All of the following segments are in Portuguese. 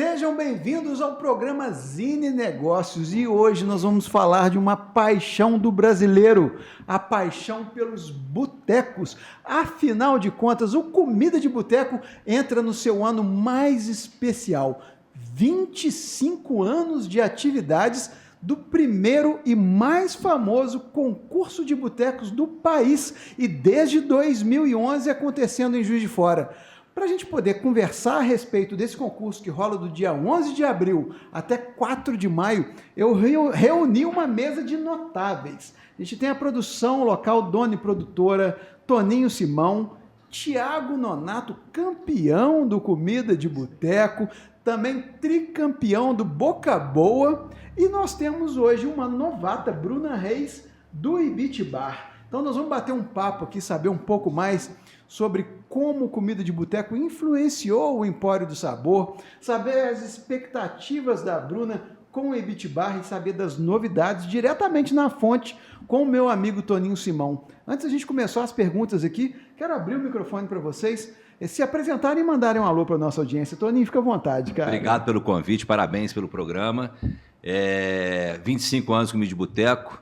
Sejam bem-vindos ao programa Zine Negócios e hoje nós vamos falar de uma paixão do brasileiro, a paixão pelos botecos. Afinal de contas, o Comida de Boteco entra no seu ano mais especial, 25 anos de atividades do primeiro e mais famoso concurso de botecos do país e desde 2011 acontecendo em Juiz de Fora. Para a gente poder conversar a respeito desse concurso que rola do dia 11 de abril até 4 de maio, eu reuni uma mesa de notáveis. A gente tem a produção local, dona e produtora, Toninho Simão, Tiago Nonato, campeão do Comida de Boteco, também tricampeão do Boca Boa, e nós temos hoje uma novata, Bruna Reis, do Ibit Bar. Então nós vamos bater um papo aqui, saber um pouco mais sobre como Comida de Boteco influenciou o Empório do Sabor, saber as expectativas da Bruna com o Ibit Bar e saber das novidades diretamente na fonte com o meu amigo Toninho Simão. Antes da gente começar as perguntas aqui, quero abrir o microfone para vocês se apresentarem e mandarem um alô para a nossa audiência. Toninho, fica à vontade, cara. Obrigado pelo convite, parabéns pelo programa. 25 anos Comida de Boteco.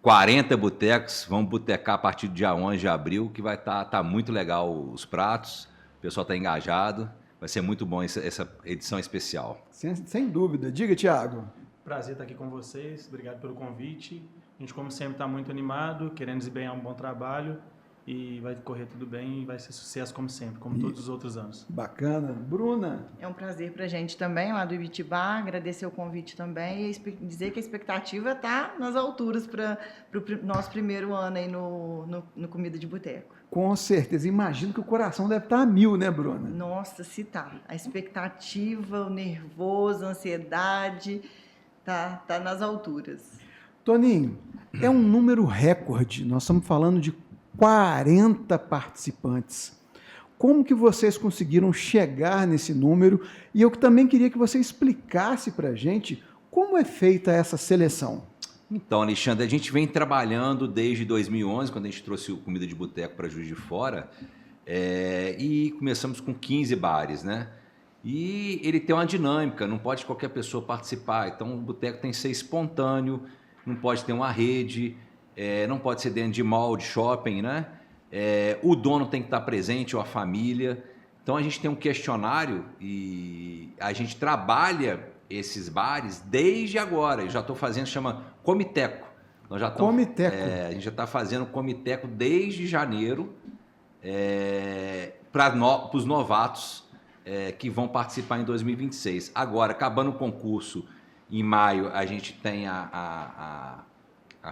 40 botecos, vamos botecar a partir do dia 11 de abril, que vai tá muito legal os pratos, o pessoal está engajado, vai ser muito bom essa edição especial. Sem dúvida. Diga, Tiago. Prazer estar aqui com vocês, obrigado pelo convite. A gente, como sempre, está muito animado, querendo desempenhar um bom trabalho e vai correr tudo bem e vai ser sucesso como sempre, como todos os outros anos. Bacana. Bruna? É um prazer para a gente também, lá do Ibit Bar, agradecer o convite também e dizer que a expectativa está nas alturas para o nosso primeiro ano aí no Comida de Boteco. Com certeza. Imagino que o coração deve estar a mil, né, Bruna? Nossa, se tá. A expectativa, o nervoso, a ansiedade, tá nas alturas. Toninho, é um número recorde. Nós estamos falando de 40 participantes. Como que vocês conseguiram chegar nesse número? E eu também queria que você explicasse para a gente como é feita essa seleção. Então, Alexandre, a gente vem trabalhando desde 2011, quando a gente trouxe o Comida de Boteco para Juiz de Fora, e começamos com 15 bares, né? E ele tem uma dinâmica, não pode qualquer pessoa participar. Então, o boteco tem que ser espontâneo, não pode ter uma rede, não pode ser dentro de mall, de shopping, né? O dono tem que estar presente, ou a família. Então a gente tem um questionário e a gente trabalha esses bares desde agora. Eu já estou fazendo, chama Comiteco. Comiteco. A gente já está fazendo Comiteco desde janeiro para os novatos que vão participar em 2026. Agora, acabando o concurso, em maio, a gente tem a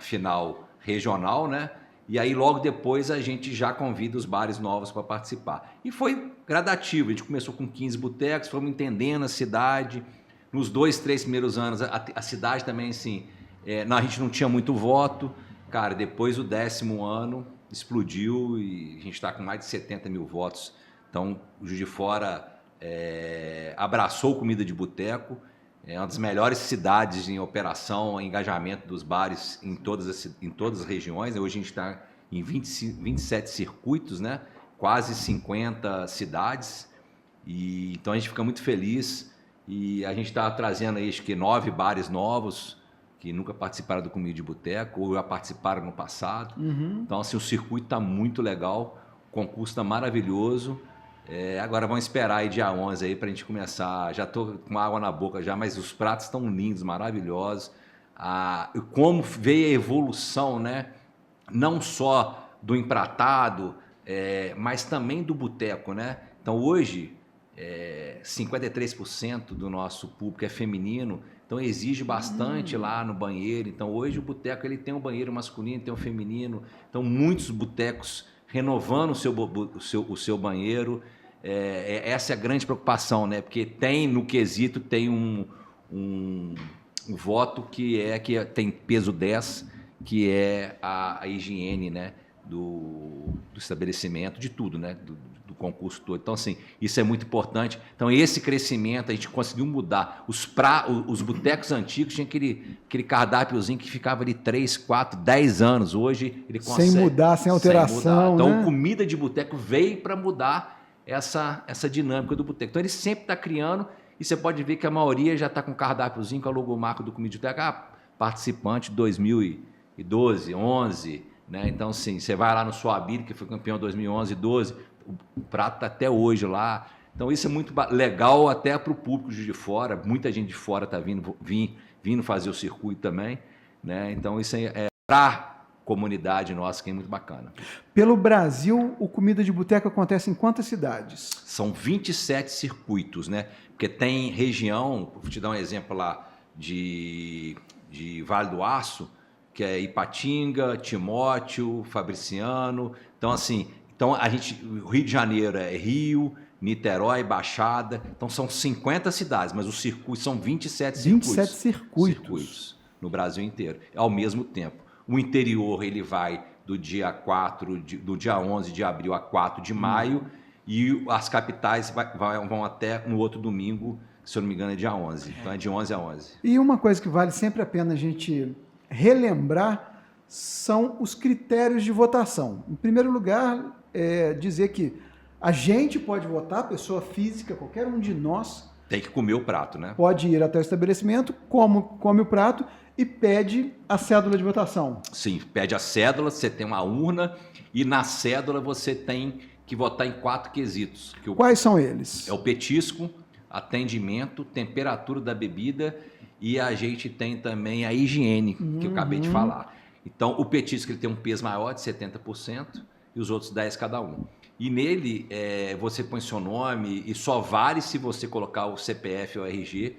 final regional, né? E aí logo depois a gente já convida os bares novos para participar. E foi gradativo, a gente começou com 15 botecos, fomos entendendo a cidade. Nos 2, 3 primeiros anos, a cidade também, assim, a gente não tinha muito voto. Cara, depois o 10º ano explodiu e a gente está com mais de 70 mil votos. Então, o Juiz de Fora abraçou Comida de Boteco. É uma das melhores cidades em operação, engajamento dos bares em todas as regiões. Hoje a gente está em 27 circuitos, né? Quase 50 cidades. Então a gente fica muito feliz. E a gente está trazendo aí, acho que 9 bares novos que nunca participaram do Comida de Boteco ou já participaram no passado. Uhum. Então assim, o circuito está muito legal, o concurso está maravilhoso. Agora vamos esperar aí dia 11 aí para a gente começar. Já estou com água na boca já, mas os pratos estão lindos, maravilhosos. Como veio a evolução, né? Não só do empratado, mas também do boteco, né? Então hoje 53% do nosso público é feminino, então exige bastante lá no banheiro. Então hoje o boteco ele tem um banheiro masculino, tem um feminino. Então muitos botecos renovando o seu banheiro. Essa é a grande preocupação, né? Porque no quesito tem um voto que tem peso 10, que é a higiene, né? do estabelecimento, de tudo, né? do concurso todo. Então, assim, isso é muito importante. Então, esse crescimento, a gente conseguiu mudar. Os botecos antigos tinham aquele cardápiozinho que ficava ali 3, 4, 10 anos. Hoje, ele consegue... Sem mudar, sem alteração, Então, né? Comida de Boteco veio para mudar essa dinâmica do boteco. Então, ele sempre está criando E você pode ver que a maioria já está com cardápiozinho, com a logomarca do Comida de Boteca, participante de 2012, 11, né? Então, assim, você vai lá no Suabira, que foi campeão 2011, 12, o prato está até hoje lá. Então, isso é muito legal até para o público de fora. Muita gente de fora está vindo fazer o circuito também, né? Então, isso é para a comunidade nossa, que é muito bacana. Pelo Brasil, o Comida de Boteco acontece em quantas cidades? São 27 circuitos, né? Porque tem região, vou te dar um exemplo lá, de Vale do Aço, que é Ipatinga, Timóteo, Fabriciano. Então, assim, o Rio de Janeiro é Rio, Niterói, Baixada. Então, são 50 cidades, mas os circuitos são 27 circuitos. 27 circuitos no Brasil inteiro, ao mesmo tempo. O interior, ele vai do dia 11 de abril a 4 de maio, e as capitais vão até no outro domingo, se eu não me engano é dia 11. Então, é de 11 a 11. E uma coisa que vale sempre a pena a gente relembrar são os critérios de votação. Em primeiro lugar, dizer que a gente pode votar, pessoa física, qualquer um de nós. Tem que comer o prato, né? Pode ir até o estabelecimento, come o prato e pede a cédula de votação. Sim, pede a cédula, você tem uma urna e na cédula você tem que votar em 4 quesitos. Quais são eles? É o petisco, atendimento, temperatura da bebida e a gente tem também a higiene, que eu acabei de falar. Então, o petisco ele tem um peso maior de 70% e os outros 10% cada um. E nele, você põe seu nome e só vale se você colocar o CPF ou o RG.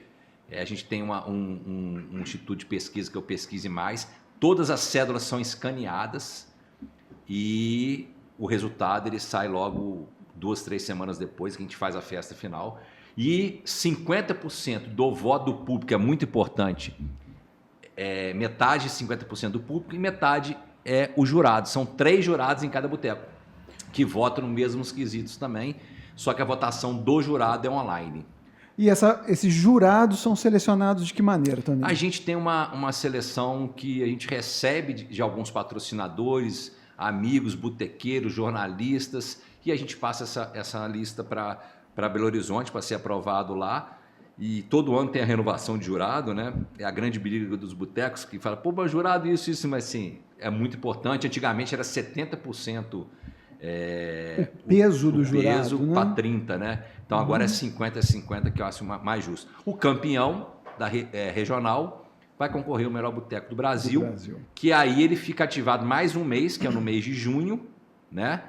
A gente tem um instituto de pesquisa que é o Pesquise Mais. Todas as cédulas são escaneadas e o resultado ele sai logo 2, 3 semanas depois que a gente faz a festa final. E 50% do voto do público é muito importante. Metade 50% do público e metade é o jurado. São 3 jurados em cada boteco que votam nos mesmos quesitos também, só que a votação do jurado é online. E esses jurados são selecionados de que maneira também? A gente tem uma seleção que a gente recebe de alguns patrocinadores, amigos, botequeiros, jornalistas, e a gente passa essa lista para Belo Horizonte para ser aprovado lá. E todo ano tem a renovação de jurado, né? É a grande briga dos botecos que fala, pô, mas jurado isso, mas sim, é muito importante. Antigamente era 70%. O peso do jurado, peso né? para 30%, né? Então agora é 50-50, que eu acho mais justo. O campeão da regional vai concorrer ao melhor boteco do Brasil, que aí ele fica ativado mais um mês, que é no mês de junho, né?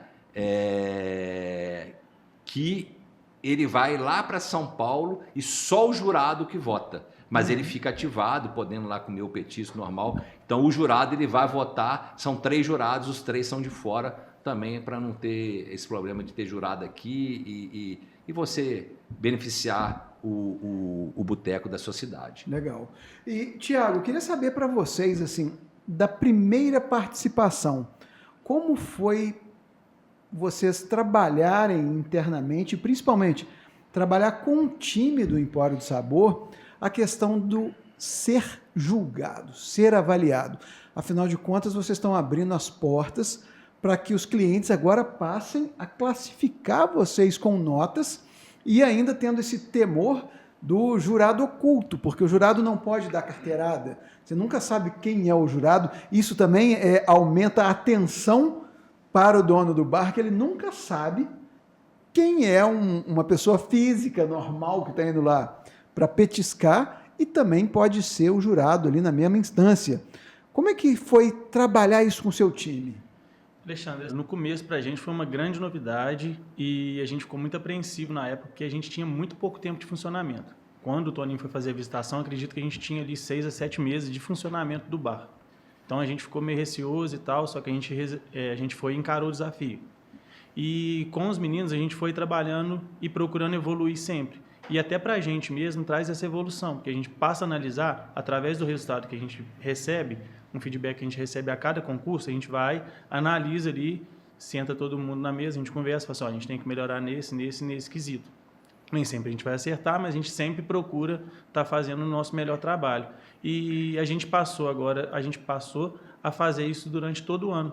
Que ele vai lá para São Paulo e só o jurado que vota. Mas ele fica ativado, podendo lá comer o petisco normal. Então o jurado ele vai votar, são 3 jurados, os 3 são de fora também, para não ter esse problema de ter jurado aqui e você beneficiar o boteco da sua cidade. Legal. E, Tiago, eu queria saber para vocês, assim, da primeira participação, como foi vocês trabalharem internamente, principalmente trabalhar com o time do Empório do Sabor, a questão do ser julgado, ser avaliado. Afinal de contas, vocês estão abrindo as portas para que os clientes agora passem a classificar vocês com notas e ainda tendo esse temor do jurado oculto, porque o jurado não pode dar carteirada. Você nunca sabe quem é o jurado. Isso também aumenta a atenção para o dono do bar, que ele nunca sabe quem é uma pessoa física normal que está indo lá para petiscar e também pode ser o jurado ali na mesma instância. Como é que foi trabalhar isso com o seu time? Alexandre, no começo para a gente foi uma grande novidade e a gente ficou muito apreensivo na época porque a gente tinha muito pouco tempo de funcionamento. Quando o Toninho foi fazer a visitação, acredito que a gente tinha ali 6 a 7 meses de funcionamento do bar. Então a gente ficou meio receoso e tal, só que a gente foi e encarou o desafio. E com os meninos a gente foi trabalhando e procurando evoluir sempre. E até para a gente mesmo traz essa evolução, porque a gente passa a analisar, através do resultado que a gente recebe, um feedback que a gente recebe a cada concurso, a gente vai, analisa ali, senta todo mundo na mesa, a gente conversa, fala assim, a gente tem que melhorar nesse quesito. Nem sempre a gente vai acertar, mas a gente sempre procura estar fazendo o nosso melhor trabalho. E a gente passou a fazer isso durante todo o ano.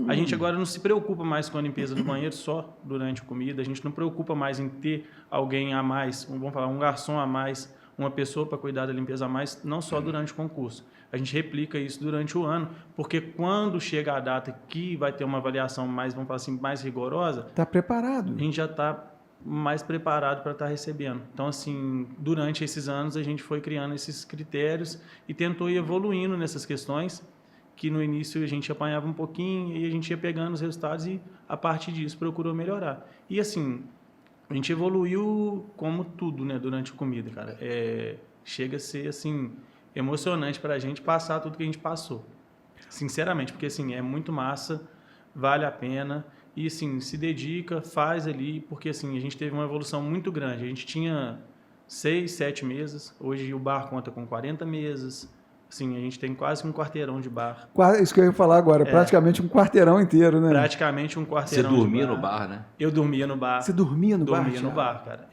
A gente agora não se preocupa mais com a limpeza do banheiro só durante a comida, a gente não preocupa mais em ter alguém a mais, vamos falar, um garçom a mais, uma pessoa para cuidar da limpeza a mais, não só durante o concurso. A gente replica isso durante o ano, porque quando chega a data que vai ter uma avaliação mais, vamos falar assim, mais rigorosa, Está preparado. a gente já está mais preparado para estar recebendo. Então, assim, durante esses anos a gente foi criando esses critérios e tentou ir evoluindo nessas questões, que no início a gente apanhava um pouquinho e a gente ia pegando os resultados e a partir disso procurou melhorar. E assim, a gente evoluiu como tudo, né, durante a comida, cara. Chega a ser assim emocionante para a gente passar tudo que a gente passou, sinceramente, porque assim é muito massa, vale a pena. E, assim, se dedica, faz ali, porque, assim, a gente teve uma evolução muito grande. A gente tinha 6, 7 mesas, hoje o bar conta com 40 mesas. Assim, a gente tem quase um quarteirão de bar. Isso que eu ia falar agora, praticamente um quarteirão inteiro, né? Praticamente um quarteirão de bar. Você dormia no bar, né? Eu dormia no bar. Você dormia no bar? Dormia no bar, cara.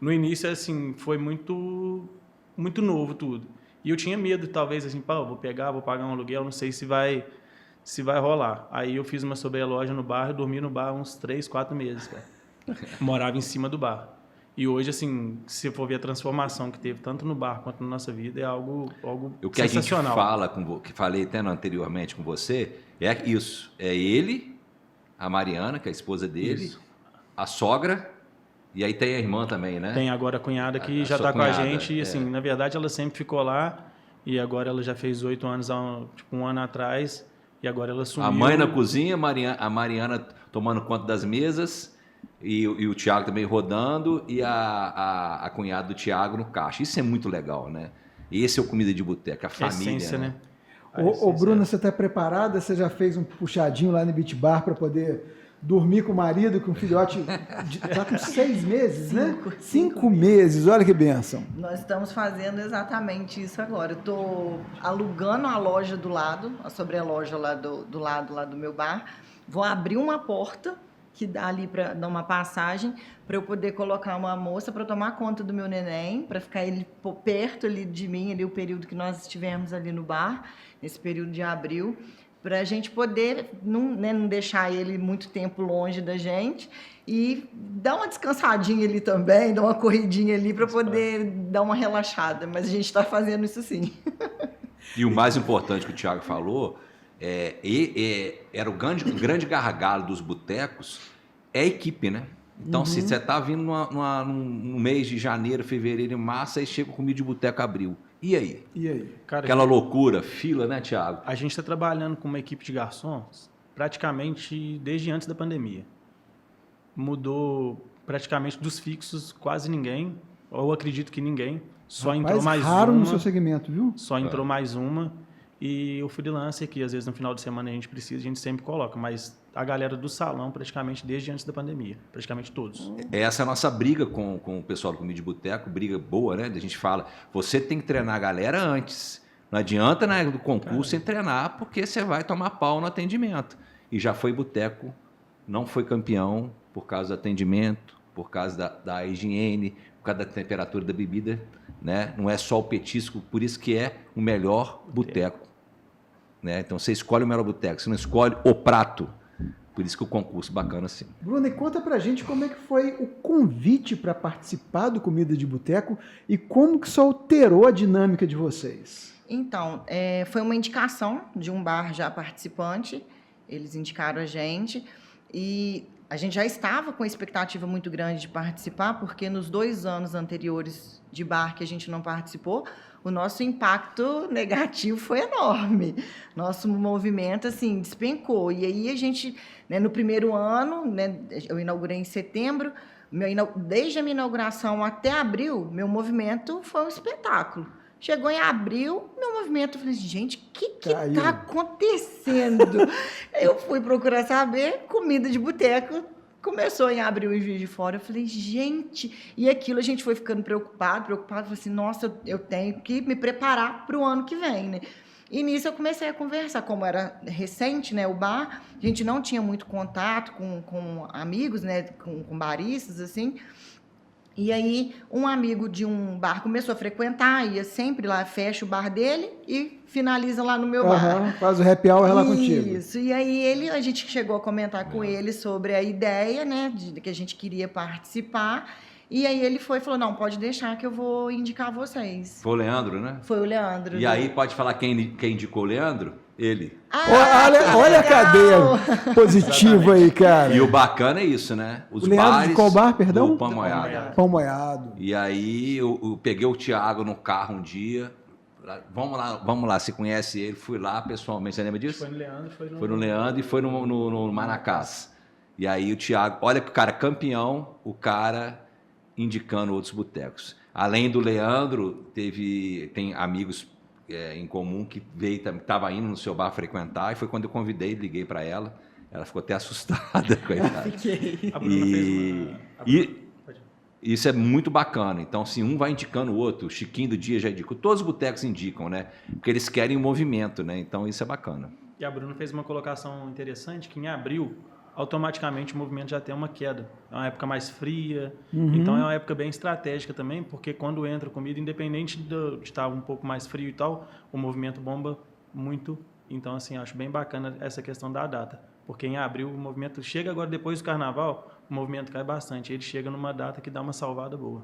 No início, assim, foi muito novo tudo. E eu tinha medo, talvez, assim, pô, vou pagar um aluguel, não sei se vai rolar. Aí eu fiz uma sobreloja no bar, eu dormi no bar uns 3, 4 meses, cara. Morava em cima do bar. E hoje, assim, se for ver a transformação que teve tanto no bar quanto na nossa vida, é algo o que sensacional. A gente fala, que falei até anteriormente com você, é isso. É ele, a Mariana, que é a esposa dele, Isso. a sogra, e aí tem a irmã também, né? Tem agora a cunhada que já está com a gente. E, assim, na verdade, ela sempre ficou lá. E agora ela já fez 8 anos, tipo, um ano atrás. E agora ela sumiu. A mãe na cozinha, a Mariana tomando conta das mesas e o Thiago também rodando e a cunhada do Thiago no caixa. Isso é muito legal, né? Esse é o Comida de Boteco, a família, Essência, né? Ô Bruna, você está preparada? Você já fez um puxadinho lá no Beach Bar para poder dormir com o marido, com o filhote? Está com 6 meses, né? 5 meses, olha que bênção. Nós estamos fazendo exatamente isso agora. Eu estou alugando a loja do lado, a sobreloja lá do lado lá do meu bar. Vou abrir uma porta que dá ali para dar uma passagem para eu poder colocar uma moça para tomar conta do meu neném, para ficar ele perto ali de mim, ali o período que nós estivemos ali no bar, nesse período de abril, para a gente poder não deixar ele muito tempo longe da gente e dar uma descansadinha ali também, dar uma corridinha ali para poder dar uma relaxada. Mas a gente está fazendo isso sim. E o mais importante que o Thiago falou, era o grande gargalo dos botecos, é a equipe, né? Então, se você está vindo no mês de janeiro, fevereiro e março, aí chega o Comida de Boteco abril. E aí? Cara, aquela loucura, fila, né, Thiago? A gente está trabalhando com uma equipe de garçons praticamente desde antes da pandemia. Mudou praticamente dos fixos quase ninguém, ou acredito que ninguém. Só entrou mais raro uma. No seu segmento, viu? Só entrou mais uma. E o freelancer, que às vezes no final de semana a gente precisa, a gente sempre coloca. Mas a galera do salão, praticamente desde antes da pandemia. Praticamente todos. Essa é a nossa briga com o pessoal do Comida de Boteco, briga boa, né? A gente fala, você tem que treinar a galera antes. Não adianta, né, do concurso sem treinar, porque você vai tomar pau no atendimento. E já foi boteco, não foi campeão por causa do atendimento, por causa da higiene, por causa da temperatura da bebida, né? Não é só o petisco, por isso que é o melhor boteco. Né? Então você escolhe o melhor boteco, você não escolhe o prato. Por isso que o concurso bacana assim. Bruna, e conta pra gente como é que foi o convite para participar do Comida de Boteco e como que isso alterou a dinâmica de vocês. Então, foi uma indicação de um bar já participante, eles indicaram a gente e a gente já estava com expectativa muito grande de participar, porque nos 2 anos anteriores de bar que a gente não participou, o nosso impacto negativo foi enorme. Nosso movimento, assim, despencou. E aí a gente, né, no primeiro ano, né, eu inaugurei em setembro, desde a minha inauguração até abril, meu movimento foi um espetáculo. Chegou em abril, meu movimento, eu falei, gente, o que está acontecendo? Eu fui procurar saber, Comida de Boteco começou em abril em Juiz de Fora. Eu falei, gente, e aquilo a gente foi ficando preocupado, falei assim, nossa, eu tenho que me preparar para o ano que vem, né? E nisso eu comecei a conversar, como era recente, né, o bar, a gente não tinha muito contato com amigos, né, com baristas, assim. E aí, um amigo de um bar começou a frequentar, ia sempre lá, fecha o bar dele e finaliza lá no meu bar. Faz o happy hour lá contigo. Isso, e aí a gente chegou a comentar com ele sobre a ideia, né, de que a gente queria participar. E aí ele falou, não, pode deixar que eu vou indicar vocês. Foi o Leandro, né? Foi o Leandro. E aí, pode falar quem indicou o Leandro? Ele. Olha a cadeia positiva aí, cara. E o bacana é isso, né? Os o Leandro bares de qual bar, perdão? do Pão Moiado. Pão Moiado. E aí eu peguei o Thiago no carro um dia. Vamos lá, você conhece ele? Fui lá pessoalmente, você lembra disso? Foi no Leandro, Foi no Leandro e foi no Manacás. E aí o Thiago, olha que o cara campeão, o cara indicando outros botecos. Além do Leandro, tem amigos em comum que estava indo no seu bar frequentar, e foi quando eu convidei, liguei para ela. Ela ficou até assustada, coitada. Fiquei. A Bruna fez isso é muito bacana. Então, assim, um vai indicando o outro. O Chiquinho do Dia já indicou. Todos os botecos indicam, né? Porque eles querem o movimento, né? Então, isso é bacana. E a Bruna fez uma colocação interessante, que em abril, automaticamente o movimento já tem uma queda. É uma época mais fria, então é uma época bem estratégica também, porque quando entra comida, independente de estar um pouco mais frio e tal, o movimento bomba muito. Então, assim, acho bem bacana essa questão da data. Porque em abril o movimento chega, agora depois do carnaval, o movimento cai bastante. Ele chega numa data que dá uma salvada boa.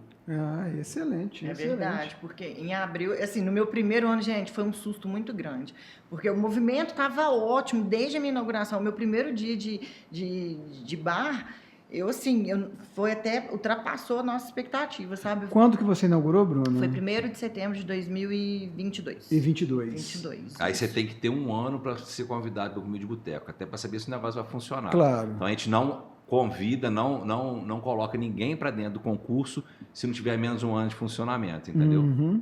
Excelente. É verdade, porque em abril, assim, no meu primeiro ano, gente, foi um susto muito grande. Porque o movimento estava ótimo desde a minha inauguração. O meu primeiro dia de bar, ultrapassou a nossa expectativa, sabe? Quando que você inaugurou, Bruno? Foi 1º de setembro de 2022. Em 22. 22. Aí você tem que ter um ano para ser convidado para comer de boteco, até para saber se o negócio vai funcionar. Claro. Então a gente não convida, não coloca ninguém para dentro do concurso se não tiver menos um ano de funcionamento, entendeu?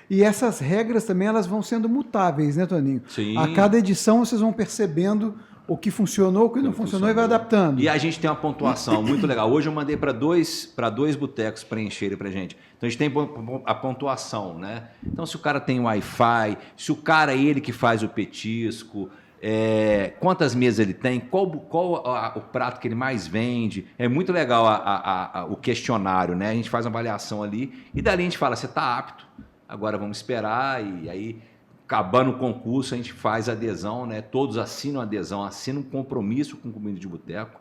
E essas regras também elas vão sendo mutáveis, né, Toninho? Sim. A cada edição vocês vão percebendo o que funcionou, o que não funcionou e vai adaptando. E a gente tem uma pontuação muito legal. Hoje eu mandei para dois botecos preencherem para a gente. Então a gente tem a pontuação, né? Então se o cara tem Wi-Fi, se o cara é ele que faz o petisco, quantas mesas ele tem, qual o prato que ele mais vende. É muito legal o questionário, né? A gente faz uma avaliação ali e dali a gente fala, você está apto, agora vamos esperar. E aí, acabando o concurso, a gente faz adesão, né? Todos assinam adesão, assinam um compromisso com comida de boteco.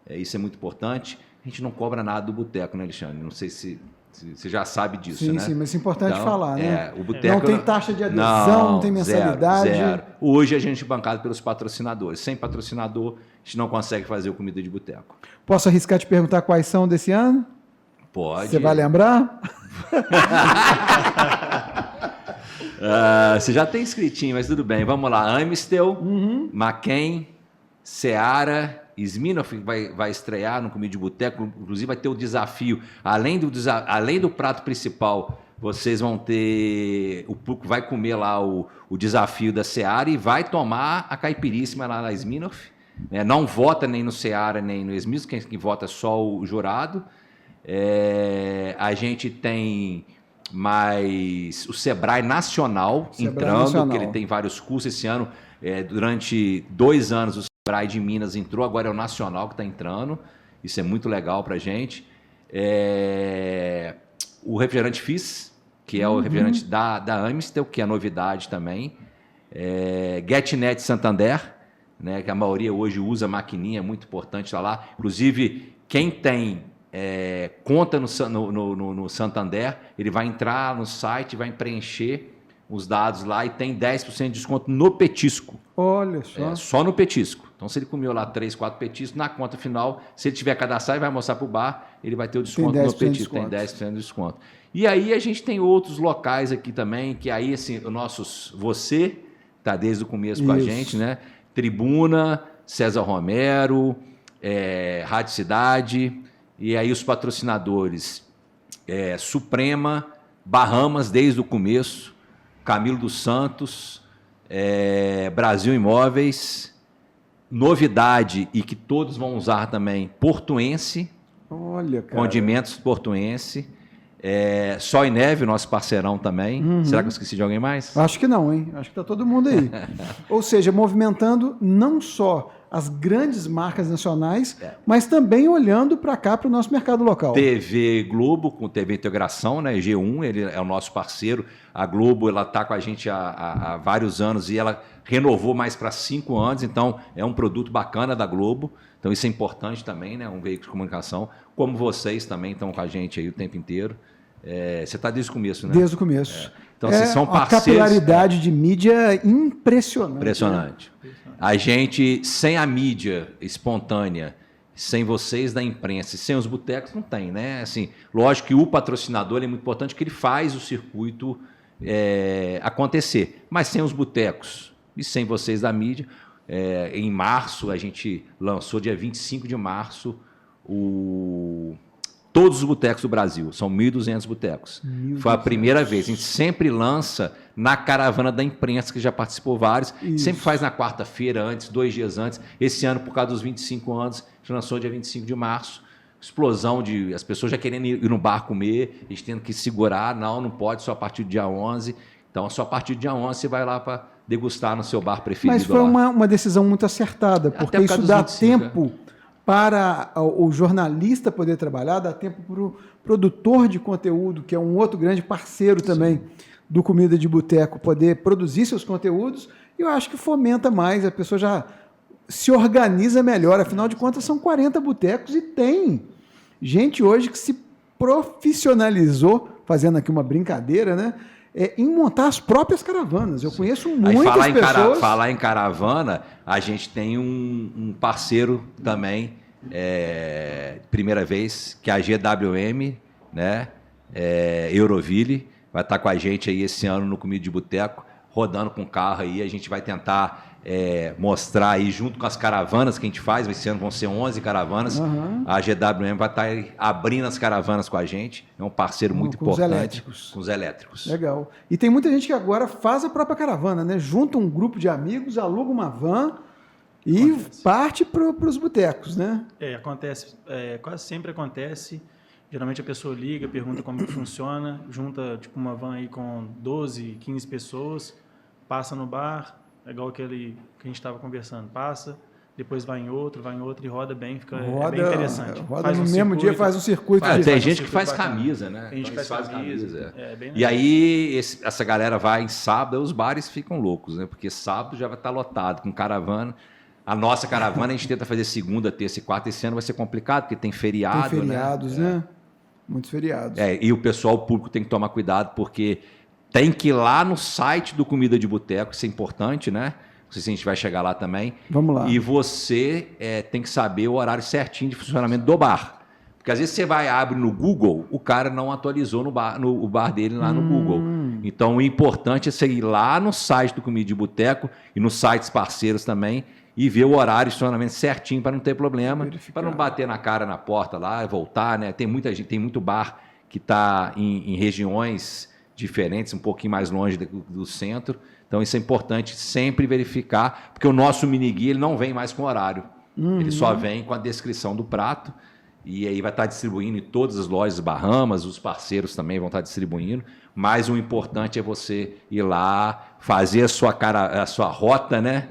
Isso é muito importante. A gente não cobra nada do boteco, né, Alexandre? Não sei se você já sabe disso, né? Sim, mas é importante falar, né? O boteco não tem taxa de adesão, não tem mensalidade. Zero. Hoje a gente é bancado pelos patrocinadores. Sem patrocinador, a gente não consegue fazer o comida de boteco. Posso arriscar te perguntar quais são desse ano? Pode. Você vai lembrar? Você já tem escritinho, mas tudo bem. Vamos lá. Amistel, McCain, Seara, Smirnoff vai estrear no Comida de Boteco. Inclusive vai ter o desafio. Além do prato principal, vocês vão ter... O público vai comer lá o desafio da Seara e vai tomar a caipiríssima lá na Smirnoff. Né? Não vota nem no Seara nem no Smirnoff, quem vota é só o jurado. A gente tem mais o Sebrae Nacional entrando, que ele tem vários cursos esse ano. Durante 2 anos o Sebrae de Minas entrou, agora é o Nacional que está entrando. Isso é muito legal para a gente. O refrigerante Fizz, que é o refrigerante da Amistel, que é novidade também. GetNet Santander, né, que a maioria hoje usa a maquininha, é muito importante lá. Inclusive, quem tem conta no Santander, ele vai entrar no site, vai preencher os dados lá e tem 10% de desconto no petisco. Olha só. Só no petisco. Então, se ele comeu lá 3, 4 petiscos, na conta final, se ele tiver cadastrado e vai mostrar para o bar, ele vai ter o desconto no petisco. Tem 10% de desconto. E aí a gente tem outros locais aqui também, que aí, assim, você está desde o começo com a gente, né? Tribuna, César Romero, Rádio Cidade, e aí os patrocinadores, Suprema, Bahamas desde o começo, Camilo dos Santos, Brasil Imóveis, novidade e que todos vão usar também, Portuense. Olha, cara. Condimentos Portuense. Sol e Neve, nosso parceirão também. Será que eu esqueci de alguém mais? Acho que não, hein? Acho que está todo mundo aí. Ou seja, movimentando não só as grandes marcas nacionais, mas também olhando para cá, para o nosso mercado local. TV Globo, com TV Integração, né? G1, ele é o nosso parceiro. A Globo, ela está com a gente há vários anos e ela renovou mais para 5 anos, então é um produto bacana da Globo. Então isso é importante também, né? Um veículo de comunicação. Como vocês também estão com a gente aí o tempo inteiro. Você está desde o começo, né? Desde o começo. Então, assim, são uma parceiros. capilaridade de mídia impressionante. Impressionante. Né? A gente, sem a mídia espontânea, sem vocês da imprensa e sem os botecos, não tem, né? Assim, lógico que o patrocinador é muito importante, que ele faz o circuito acontecer. Mas sem os botecos e sem vocês da mídia, em março, a gente lançou, dia 25 de março, todos os botecos do Brasil. São 1.200 botecos. Foi a primeira vez. A gente sempre lança na caravana da imprensa, que já participou vários. Sempre faz na quarta-feira, 2 dias antes. Esse ano, por causa dos 25 anos, a gente lançou dia 25 de março. Explosão de... As pessoas já querendo ir no bar comer, a gente tendo que segurar. Não pode, só a partir do dia 11. Então, só a partir do dia 11 você vai lá para degustar no seu bar preferido. Mas foi uma decisão muito acertada, porque isso dá tempo... para o jornalista poder trabalhar, dá tempo para o produtor de conteúdo, que é um outro grande parceiro também do Comida de Boteco, poder produzir seus conteúdos, e eu acho que fomenta mais, a pessoa já se organiza melhor, afinal de contas são 40 botecos e tem gente hoje que se profissionalizou, fazendo aqui uma brincadeira, né? Em montar as próprias caravanas. Eu conheço muitas pessoas... Falar em caravana, a gente tem um parceiro também, primeira vez, que é a GWM, né? Euroville, vai estar com a gente aí esse ano no Comida de Boteco, rodando com o carro aí. A gente vai tentar mostrar aí, junto com as caravanas que a gente faz, esse ano vão ser 11 caravanas, a GWM vai estar abrindo as caravanas com a gente, é um parceiro muito importante. Com os elétricos. Legal. E tem muita gente que agora faz a própria caravana, né? Junta um grupo de amigos, aluga uma van e parte para os botecos, né? Acontece, quase sempre acontece. Geralmente a pessoa liga, pergunta como que funciona, junta tipo uma van aí com 12, 15 pessoas, passa no bar, igual aquele que a gente estava conversando, passa, depois vai em outro e roda bem, fica bem interessante. Roda no mesmo dia, faz um circuito. Tem gente que faz camisa, né? A gente faz camisa. E aí, essa galera vai em sábado, os bares ficam loucos, né? Porque sábado já vai estar lotado com caravana. A nossa caravana a gente tenta fazer segunda, terça e quarta. Esse ano vai ser complicado, porque tem feriado. Tem feriados, né? Muitos feriados. E o público tem que tomar cuidado, porque tem que ir lá no site do Comida de Boteco, isso é importante, né? Não sei se a gente vai chegar lá também. Vamos lá. E você tem que saber o horário certinho de funcionamento do bar. Porque às vezes você abre no Google, o cara não atualizou o bar dele lá no Google. Então o importante é você ir lá no site do Comida de Boteco e nos sites parceiros também e ver o horário de funcionamento certinho para não ter problema, para não bater na cara na porta lá e voltar, né? Tem muita gente, tem muito bar que está em regiões diferentes, um pouquinho mais longe do centro. Então isso é importante sempre verificar, porque o nosso mini-guia ele não vem mais com horário. Ele só vem com a descrição do prato. E aí vai estar distribuindo em todas as lojas Bahamas, os parceiros também vão estar distribuindo, mas o importante é você ir lá, fazer a sua rota, né?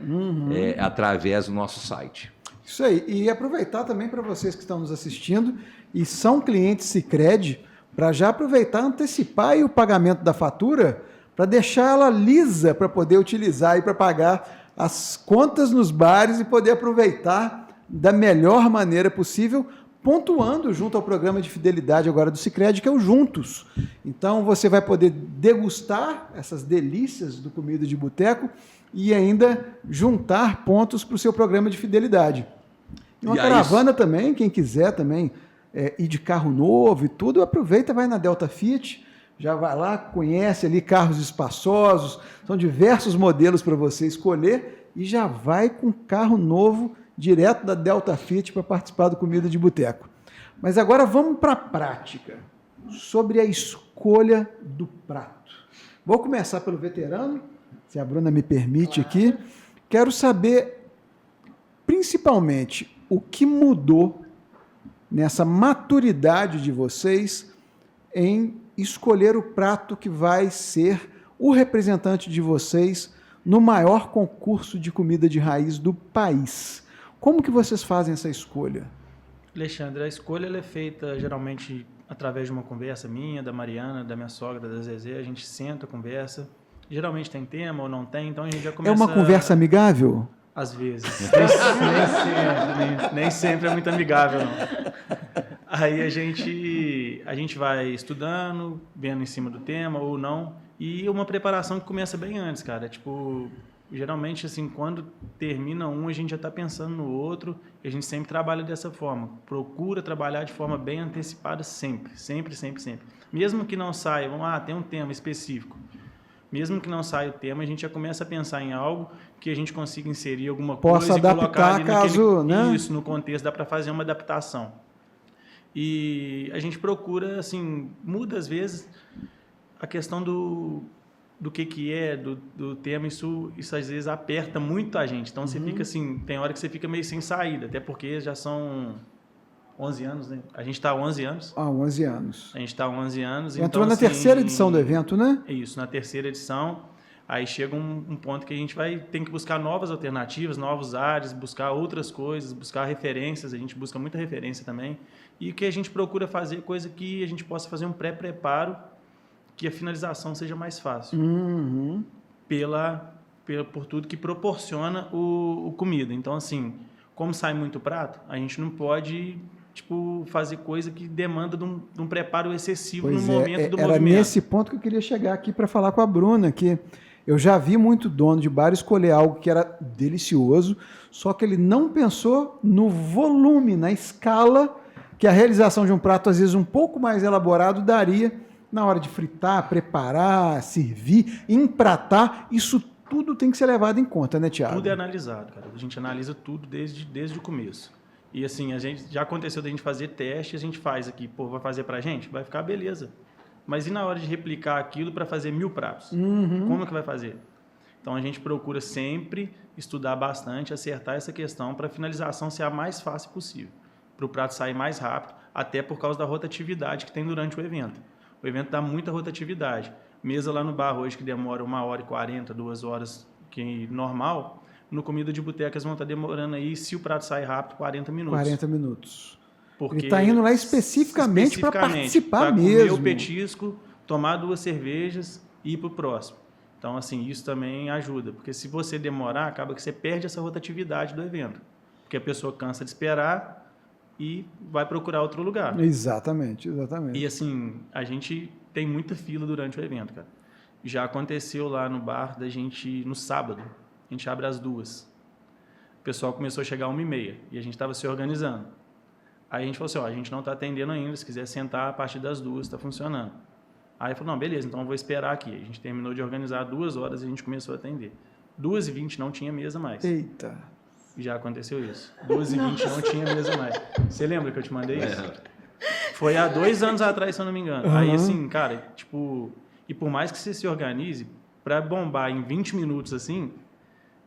Através do nosso site. Isso aí, e aproveitar também para vocês que estão nos assistindo e são clientes Sicredi, para já aproveitar, antecipar aí o pagamento da fatura, para deixar ela lisa para poder utilizar e para pagar as contas nos bares e poder aproveitar da melhor maneira possível, pontuando junto ao programa de fidelidade agora do Sicredi, que é o Juntos. Então você vai poder degustar essas delícias do Comida de Boteco e ainda juntar pontos para o seu programa de fidelidade. E uma caravana também, quem quiser também ir de carro novo e tudo, aproveita, vai na Delta Fiat, já vai lá, conhece ali carros espaçosos, são diversos modelos para você escolher e já vai com carro novo direto da Delta Fiat para participar do Comida de Boteco. Mas agora vamos para a prática, sobre a escolha do prato. Vou começar pelo veterano, se a Bruna me permite aqui. Quero saber, principalmente, o que mudou nessa maturidade de vocês em escolher o prato que vai ser o representante de vocês no maior concurso de comida de raiz do país. Como que vocês fazem essa escolha? Alexandre, a escolha ela é feita geralmente através de uma conversa minha, da Mariana, da minha sogra, da Zezé. A gente senta, conversa. Geralmente tem tema ou não tem, então a gente já começa... É uma conversa amigável? Às vezes. Nem sempre é muito amigável, não. Aí a gente vai estudando, vendo em cima do tema ou não, e uma preparação que começa bem antes, cara. Tipo, geralmente, assim, quando termina um, a gente já está pensando no outro, e a gente sempre trabalha dessa forma. Procura trabalhar de forma bem antecipada sempre. Mesmo que não saia, tem um tema específico. Mesmo que não saia o tema, a gente já começa a pensar em algo que a gente consiga inserir alguma Possa coisa e colocar ali caso, né? Isso, no contexto, dá para fazer uma adaptação. E a gente procura, assim, muda às vezes a questão do que é, do tema, isso às vezes aperta muito a gente. Então você fica assim, tem hora que você fica meio sem saída, até porque já são 11 anos, né? A gente está há 11 anos. 11 anos. A gente está há 11 anos. Entrou então, na assim, terceira edição do evento, né? Isso, na terceira edição. Aí chega um ponto que a gente tem que buscar novas alternativas, novos ares, buscar outras coisas, buscar referências. A gente busca muita referência também. E que a gente procura fazer coisa que a gente possa fazer um pré-preparo, que a finalização seja mais fácil. Por tudo que proporciona o comida. Então, assim, como sai muito prato, a gente não pode... fazer coisa que demanda de um preparo excessivo no momento do movimento. Era nesse ponto que eu queria chegar aqui para falar com a Bruna, que eu já vi muito dono de bar escolher algo que era delicioso, só que ele não pensou no volume, na escala que a realização de um prato, às vezes um pouco mais elaborado, daria na hora de fritar, preparar, servir, empratar. Isso tudo tem que ser levado em conta, né, Thiago? Tudo é analisado, cara. A gente analisa tudo desde o começo. E assim, já aconteceu da gente fazer teste, a gente faz aqui, vai fazer pra gente? Vai ficar beleza. Mas e na hora de replicar aquilo para fazer 1000 pratos? Como que vai fazer? Então a gente procura sempre estudar bastante, acertar essa questão para a finalização ser a mais fácil possível. Para o prato sair mais rápido, até por causa da rotatividade que tem durante o evento. O evento dá muita rotatividade. Mesa lá no bar hoje que demora 1h40, 2 horas, que é normal... No comida de boteca, eles vão estar demorando aí, se o prato sair rápido, 40 minutos. 40 minutos. Porque ele está indo lá especificamente para participar mesmo. Comer o petisco, tomar 2 cervejas e ir para o próximo. Então, assim, isso também ajuda. Porque se você demorar, acaba que você perde essa rotatividade do evento. Porque a pessoa cansa de esperar e vai procurar outro lugar. Exatamente. E, assim, a gente tem muita fila durante o evento, cara. Já aconteceu lá no bar da gente, no sábado, a gente abre às 2. O pessoal começou a chegar às 1h30 e a gente estava se organizando. Aí a gente falou assim, a gente não está atendendo ainda, se quiser sentar a partir das 2, está funcionando. Aí falou, não, beleza, então eu vou esperar aqui. A gente terminou de organizar 2 horas e a gente começou a atender. 2h20 não tinha mesa mais. Eita! Já aconteceu isso. 2h20 não tinha mesa mais. Você lembra que eu te mandei isso? Foi há 2 anos atrás, se eu não me engano. Aí assim, cara, e por mais que você se organize, para bombar em 20 minutos assim...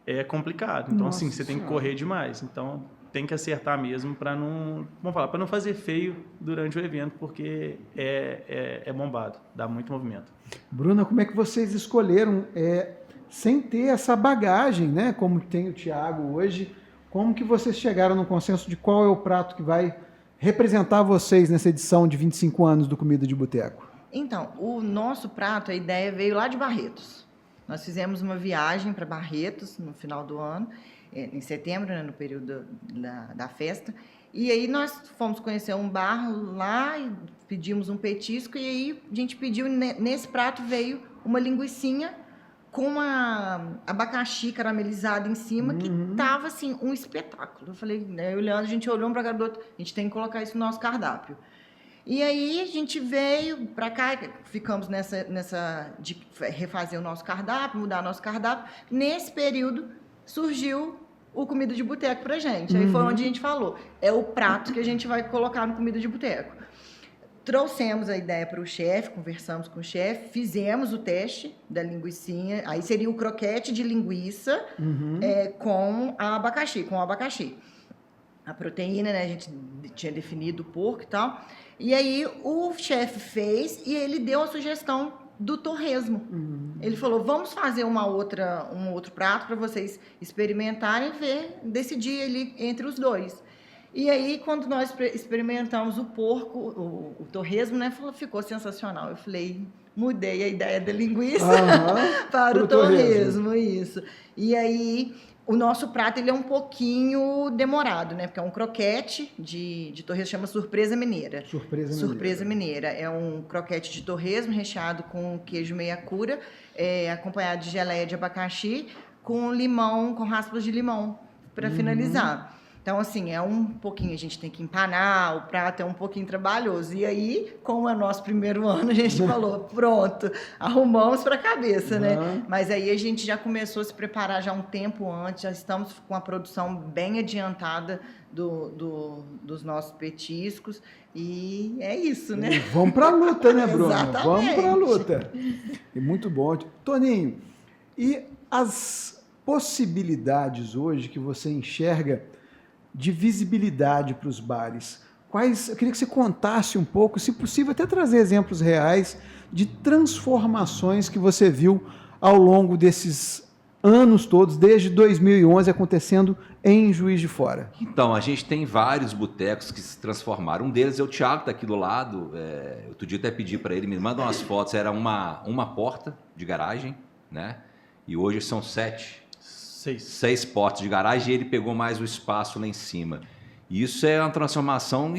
é complicado. Então, assim, você tem que correr demais. Então, tem que acertar mesmo para não fazer feio durante o evento, porque é bombado, dá muito movimento. Bruna, como é que vocês escolheram, sem ter essa bagagem, né? Como tem o Thiago hoje, como que vocês chegaram no consenso de qual é o prato que vai representar vocês nessa edição de 25 anos do Comida de Boteco? Então, o nosso prato, a ideia veio lá de Barretos. Nós fizemos uma viagem para Barretos no final do ano, em setembro, né, no período da festa. E aí nós fomos conhecer um bar lá e pedimos um petisco. E aí a gente pediu, nesse prato veio uma linguicinha com uma abacaxi caramelizado em cima, que tava assim, um espetáculo. Eu falei, né, olhando, a gente olhou um para cada outro, a gente tem que colocar isso no nosso cardápio. E aí a gente veio para cá, ficamos nessa de refazer o nosso cardápio, mudar nosso cardápio. Nesse período surgiu o Comida de Boteco pra gente. Aí foi onde a gente falou, é o prato que a gente vai colocar no Comida de Boteco. Trouxemos a ideia para o chefe, conversamos com o chefe, fizemos o teste da linguicinha, aí seria o croquete de linguiça com o abacaxi. A proteína, né, a gente tinha definido o porco e tal. E aí o chefe fez e ele deu a sugestão do torresmo. Ele falou, vamos fazer um outro prato para vocês experimentarem e ver, decidir ali entre os dois. E aí, quando nós experimentamos o porco, o torresmo, né, ficou sensacional. Eu falei, mudei a ideia da linguiça para o torresmo, isso. E aí, o nosso prato ele é um pouquinho demorado, né? Porque é um croquete de torresmo, chama Surpresa Mineira. Surpresa Mineira. É um croquete de torresmo recheado com queijo meia cura, acompanhado de geleia de abacaxi, com limão, com raspas de limão, para finalizar. Então, assim, é um pouquinho, a gente tem que empanar, o prato é um pouquinho trabalhoso. E aí, como é nosso primeiro ano, a gente falou, pronto, arrumamos para a cabeça, né? Mas aí a gente já começou a se preparar já um tempo antes, já estamos com a produção bem adiantada dos nossos petiscos. E é isso, né? Vamos para a luta, né, Bruno? Exatamente. Vamos para a luta. E muito bom. Toninho, e as possibilidades hoje que você enxerga de visibilidade para os bares? Eu queria que você contasse um pouco, se possível, até trazer exemplos reais de transformações que você viu ao longo desses anos todos, desde 2011, acontecendo em Juiz de Fora. Então, a gente tem vários botecos que se transformaram. Um deles é o Thiago, que está aqui do lado. Outro dia eu até pedi para ele, me manda umas fotos. Era uma porta de garagem, né? E hoje são 6 portas de garagem, e ele pegou mais o espaço lá em cima. Isso é uma transformação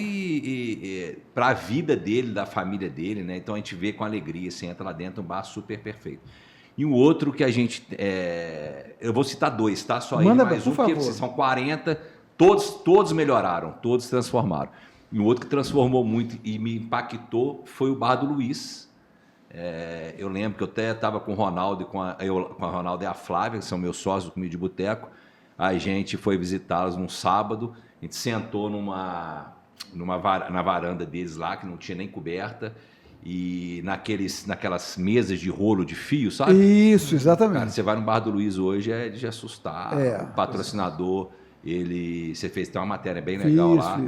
para a vida dele, da família dele, né? Então a gente vê com alegria, você entra lá dentro, um bar super perfeito. E o outro que a gente... eu vou citar 2, tá? Só ele, mais um, porque são 40, todos melhoraram, todos transformaram. E o outro que transformou muito e me impactou foi o Bar do Luiz. Eu lembro que eu até estava com o Ronaldo, com a Ronaldo e a Flávia, que são meus sócios do Comida de Boteco. A gente foi visitá-los num sábado, a gente sentou na varanda deles lá, que não tinha nem coberta, e naquelas mesas de rolo de fio, sabe? Isso, exatamente. Cara, você vai no Bar do Luiz hoje, é de assustar. O patrocinador, você fez até uma matéria bem legal lá,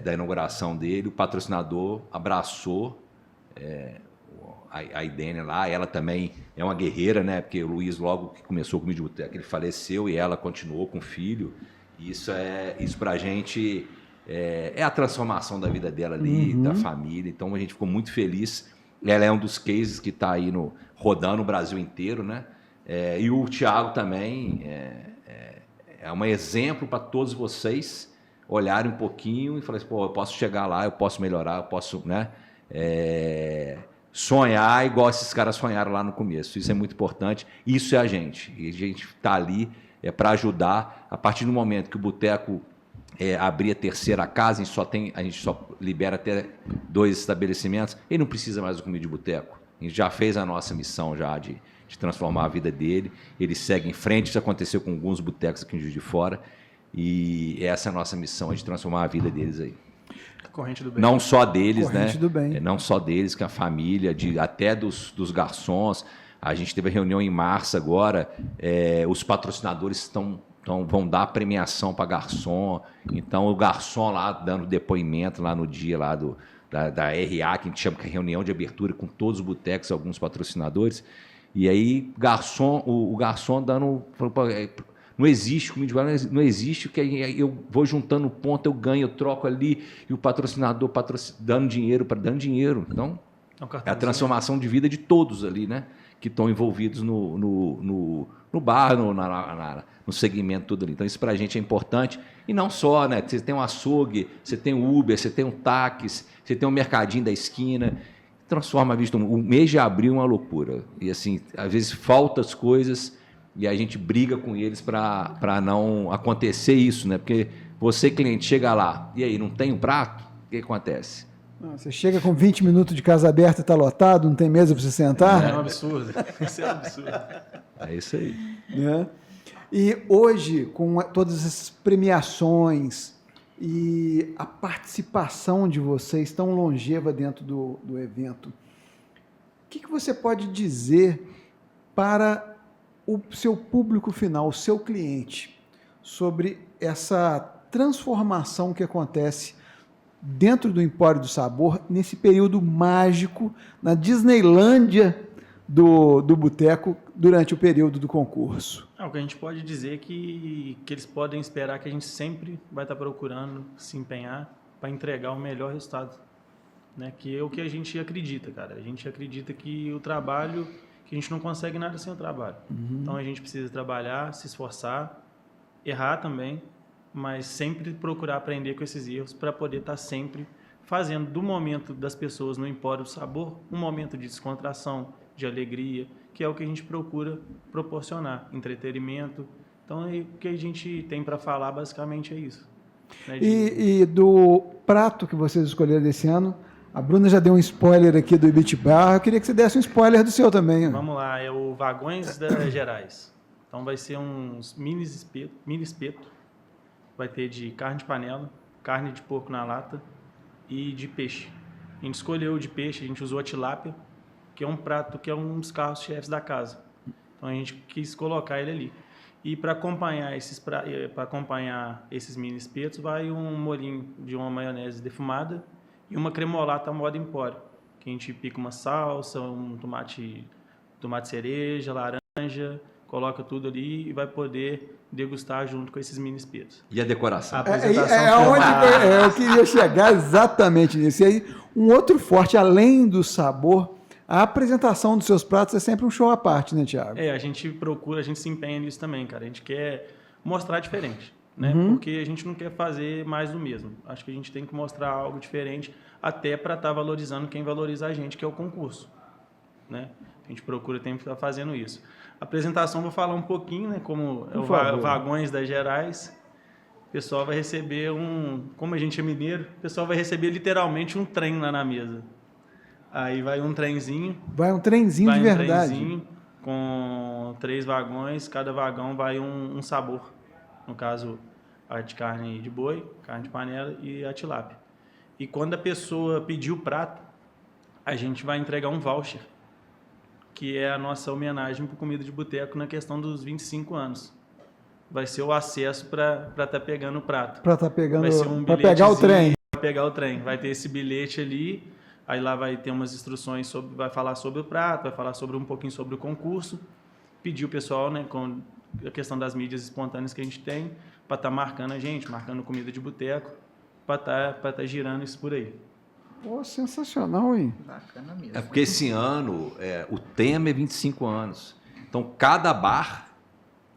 da inauguração dele. O patrocinador abraçou a Idênia lá, ela também é uma guerreira, né? Porque o Luiz, logo que começou o Comida de Boteco, ele faleceu e ela continuou com o filho. Isso pra gente é a transformação da vida dela ali, da família. Então a gente ficou muito feliz. Ela é um dos cases que está aí rodando o Brasil inteiro, né? E o Thiago também é um exemplo para todos vocês olharem um pouquinho e falarem assim, pô, eu posso chegar lá, eu posso melhorar, eu posso, né? Sonhar igual esses caras sonharam lá no começo. Isso é muito importante. Isso é a gente. E a gente está ali para ajudar. A partir do momento que o boteco abrir a terceira casa, a gente só libera até 2 estabelecimentos. Ele não precisa mais do Comida de Boteco. A gente já fez a nossa missão já de transformar a vida dele. Ele segue em frente. Isso aconteceu com alguns botecos aqui em Juiz de Fora. E essa é a nossa missão, de transformar a vida deles aí. Corrente do bem. Não só deles, Corrente do bem. Não só deles, que a família, até dos garçons. A gente teve a reunião em março agora, os patrocinadores vão dar premiação para garçom. Então, o garçom lá dando depoimento lá no dia lá da RA, que a gente chama de reunião de abertura com todos os botecos, alguns patrocinadores. E aí, o garçom dando... Não existe comida de bar, não existe que eu vou juntando ponto, eu ganho, eu troco ali, e o patrocinador dando dinheiro. Então, é a transformação de vida de todos ali, né? Que estão envolvidos no bar, no segmento tudo ali. Então, isso para a gente é importante. E não só, né? Você tem um açougue, você tem um Uber, você tem um táxi, você tem um mercadinho da esquina. Transforma a vida. O mês de abril é uma loucura. E, assim, às vezes faltam as coisas... E a gente briga com eles para não acontecer isso, né? Porque você, cliente, chega lá e aí não tem um prato, o que acontece? Você chega com 20 minutos de casa aberta e está lotado, não tem mesa para você sentar? É um absurdo. Isso é um absurdo. É isso aí. E hoje, com todas essas premiações e a participação de vocês tão longeva dentro do evento, o que você pode dizer para o seu público final, o seu cliente, sobre essa transformação que acontece dentro do Empório do Sabor, nesse período mágico, na Disneylândia do boteco, durante o período do concurso? O que a gente pode dizer é que eles podem esperar que a gente sempre vai estar procurando se empenhar para entregar o melhor resultado, né? Que é o que a gente acredita, cara. A gente acredita que o trabalho, que a gente não consegue nada sem o trabalho. Então a gente precisa trabalhar, se esforçar, errar também, mas sempre procurar aprender com esses erros para poder estar sempre fazendo do momento das pessoas no Empório do Sabor um momento de descontração, de alegria, que é o que a gente procura proporcionar, entretenimento. Então, o que a gente tem para falar basicamente é isso. Né? E do prato que vocês escolheram desse ano, a Bruna já deu um spoiler aqui do Beach Bar, eu queria que você desse um spoiler do seu também. Vamos lá, é o Vagões da Gerais. Então vai ser uns mini espeto, vai ter de carne de panela, carne de porco na lata e de peixe. A gente escolheu de peixe, a gente usou a tilápia, que é um prato que é um dos carros-chefes da casa. Então a gente quis colocar ele ali. E para acompanhar esses mini espetos vai um molhinho de uma maionese defumada e uma cremolata à moda Empório, que a gente pica uma salsa, um tomate cereja, laranja, coloca tudo ali e vai poder degustar junto com esses mini espetos. E a decoração? A apresentação Eu queria chegar exatamente nisso. E aí, um outro forte, além do sabor, a apresentação dos seus pratos é sempre um show à parte, né, Thiago? A gente procura, a gente se empenha nisso também, cara. A gente quer mostrar diferente, né? Porque a gente não quer fazer mais do mesmo. Acho que a gente tem que mostrar algo diferente até para estar valorizando quem valoriza a gente, que é o concurso, né? A gente procura sempre estar fazendo isso. A apresentação, vou falar um pouquinho, né? Como é o Vagões das Gerais. O pessoal vai receber como a gente é mineiro, o pessoal vai receber literalmente um trem lá na mesa. Aí vai um trenzinho. Vai um trenzinho de verdade. Trenzinho com 3 vagões, cada vagão vai um sabor. No caso, a de carne de boi, carne de panela e a tilápia. E quando a pessoa pedir o prato, a gente vai entregar um voucher, que é a nossa homenagem para Comida de Boteco na questão dos 25 anos. Vai ser o acesso para estar pegando o prato. Para estar pegando, vai ser um para pegar o trem. Para pegar o trem. Vai ter esse bilhete ali. Aí lá vai ter umas instruções vai falar sobre o prato, vai falar um pouquinho sobre o concurso, pedir o pessoal, né, com a questão das mídias espontâneas que a gente tem, para estar marcando a gente, marcando Comida de Boteco, para estar girando isso por aí. Pô, sensacional, hein? Bacana mesmo. É porque esse ano, o tema é 25 anos. Então, cada bar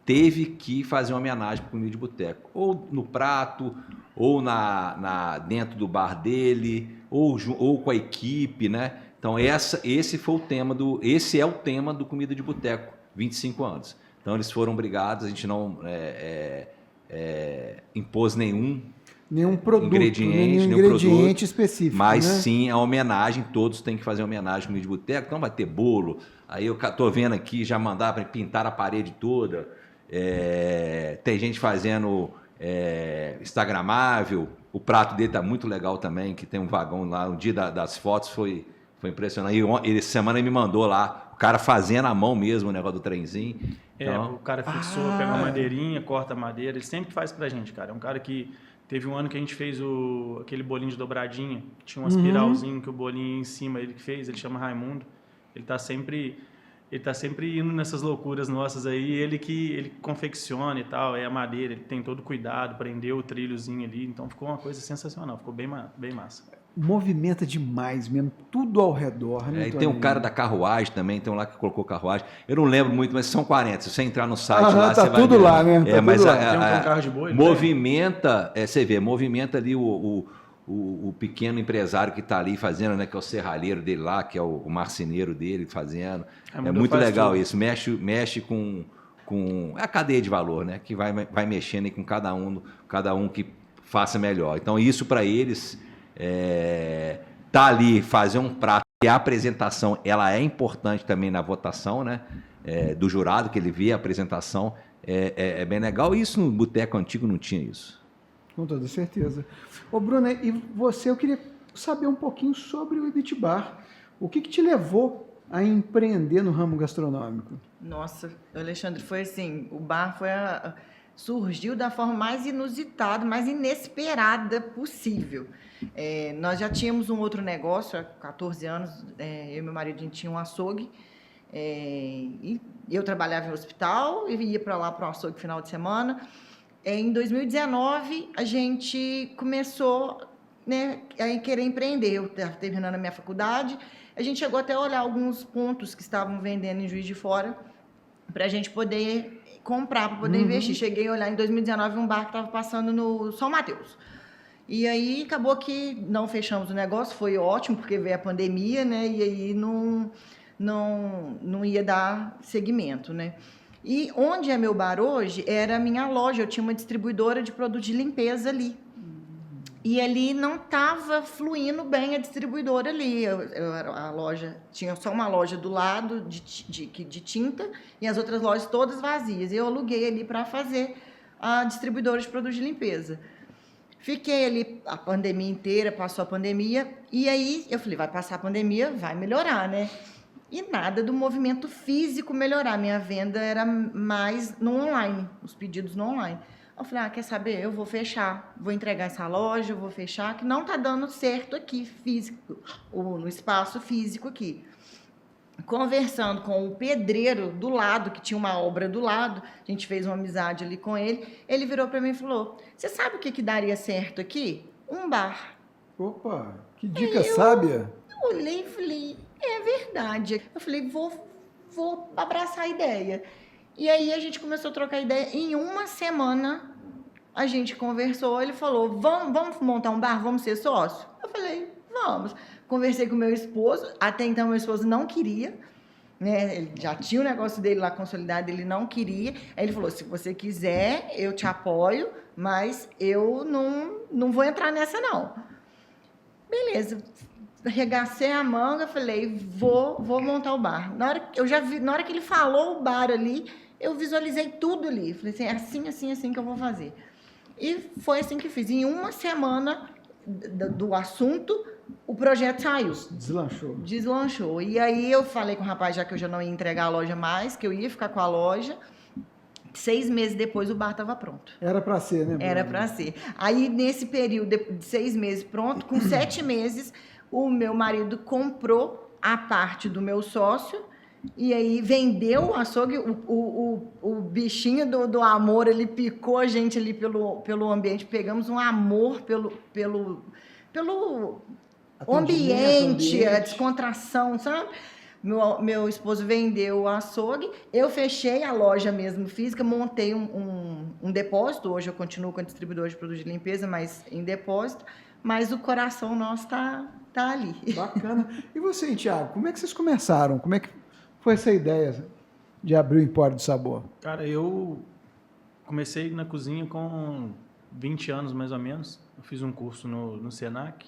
teve que fazer uma homenagem para Comida de Boteco. Ou no prato, ou dentro do bar dele, ou com a equipe, né? Então, esse é o tema do Comida de Boteco, 25 anos. Então, eles foram obrigados, a gente não impôs nenhum produto, nenhum ingrediente específico. Mas né? sim, a homenagem, todos têm que fazer homenagem ao Comida de Boteco. Então vai ter bolo. Aí eu tô vendo aqui, já mandaram para pintar a parede toda. Tem gente fazendo instagramável. O prato dele tá muito legal também, que tem um vagão lá. O dia das fotos foi impressionante. E essa semana ele me mandou lá, o cara fazendo à mão mesmo o negócio do trenzinho. Então... O cara fixou, pega uma madeirinha, corta a madeira. Ele sempre faz pra gente, cara. É um cara que... Teve um ano que a gente fez aquele bolinho de dobradinha, que tinha um espiralzinho que o bolinho em cima ele que fez, ele chama Raimundo. Ele tá sempre indo nessas loucuras nossas aí, ele confecciona e tal, é a madeira, ele tem todo cuidado, prendeu o trilhozinho ali, então ficou uma coisa sensacional, ficou bem massa. Movimenta demais mesmo, tudo ao redor. Né, e tem um cara da carruagem também, tem um lá que colocou carruagem. Eu não lembro muito, mas são 40. Se você entrar no site lá, tá você vai tudo ver. Lá, né? Tá mas tudo lá. Tem um carro de boi. Movimenta, você vê, movimenta ali o pequeno empresário que está ali fazendo, né? Que é o serralheiro dele lá, que é o marceneiro dele fazendo. É muito legal tudo. Isso. Mexe com a cadeia de valor, né? Que vai mexendo aí com cada um que faça melhor. Então, isso para eles... tá ali, fazer um prato, e a apresentação ela é importante também na votação, né? Do jurado, que ele vê a apresentação, é bem legal. Isso no boteco antigo não tinha isso. Com toda certeza. Ô Bruna, e você, eu queria saber um pouquinho sobre o Beach Bar. O que te levou a empreender no ramo gastronômico? Nossa, Alexandre, foi assim, o bar foi surgiu da forma mais inusitada, mais inesperada possível. Nós já tínhamos um outro negócio, há 14 anos, eu e meu marido, a gente tinha um açougue, e eu trabalhava em hospital e ia para lá para o açougue final de semana. Em 2019, a gente começou, né, a querer empreender. Eu estava terminando a minha faculdade, a gente chegou até a olhar alguns pontos que estavam vendendo em Juiz de Fora para a gente poder comprar, para poder investir. Cheguei a olhar em 2019 um bar que estava passando no São Mateus. E aí acabou que não fechamos o negócio, foi ótimo, porque veio a pandemia, né? E aí não ia dar seguimento, né? E onde é meu bar hoje era a minha loja, eu tinha uma distribuidora de produtos de limpeza ali. E ali não estava fluindo bem a distribuidora ali. A loja tinha só uma loja do lado de tinta e as outras lojas todas vazias. E eu aluguei ali para fazer a distribuidora de produtos de limpeza. Fiquei ali a pandemia inteira, passou a pandemia, e aí eu falei, vai passar a pandemia, vai melhorar, né? E nada do movimento físico melhorar. Minha venda era mais no online, os pedidos no online. Eu falei, quer saber? Eu vou fechar, vou entregar essa loja, eu vou fechar, que não está dando certo aqui, físico, ou no espaço físico aqui. Conversando com o pedreiro do lado, que tinha uma obra do lado, a gente fez uma amizade ali com ele, ele virou para mim e falou, você sabe o que daria certo aqui? Um bar. Opa, que dica sábia. Eu olhei e falei, é verdade. Eu falei, vou abraçar a ideia. E aí a gente começou a trocar ideia. Em uma semana, a gente conversou, ele falou, vamos montar um bar, vamos ser sócio? Eu falei, vamos. Conversei com meu esposo, até então meu esposo não queria, né? Ele já tinha o negócio dele lá consolidado, ele não queria. Aí ele falou, se você quiser, eu te apoio, mas eu não vou entrar nessa não. Beleza. Arregacei a manga, falei, vou montar o bar. Na hora que ele falou o bar ali, eu visualizei tudo ali. Falei assim que eu vou fazer. E foi assim que fiz. Em uma semana do assunto, o projeto saiu. Deslanchou. E aí eu falei com o rapaz, já que eu já não ia entregar a loja mais, que eu ia ficar com a loja. 6 meses depois o bar estava pronto. Era para ser, né? Era para ser. Aí, nesse período de 6 meses pronto, com 7 meses, o meu marido comprou a parte do meu sócio e aí vendeu o açougue. O bichinho do amor, ele picou a gente ali pelo ambiente. Pegamos um amor pelo ambiente, a descontração, sabe? Meu esposo vendeu o açougue, eu fechei a loja mesmo física, montei um depósito. Hoje eu continuo com a distribuidora de produtos de limpeza, mas em depósito. Mas o coração nosso tá ali. Bacana. E você, Thiago, como é que vocês começaram? Como é que foi essa ideia de abrir o Empório do Sabor? Cara, eu comecei na cozinha com 20 anos, mais ou menos. Eu fiz um curso no Senac.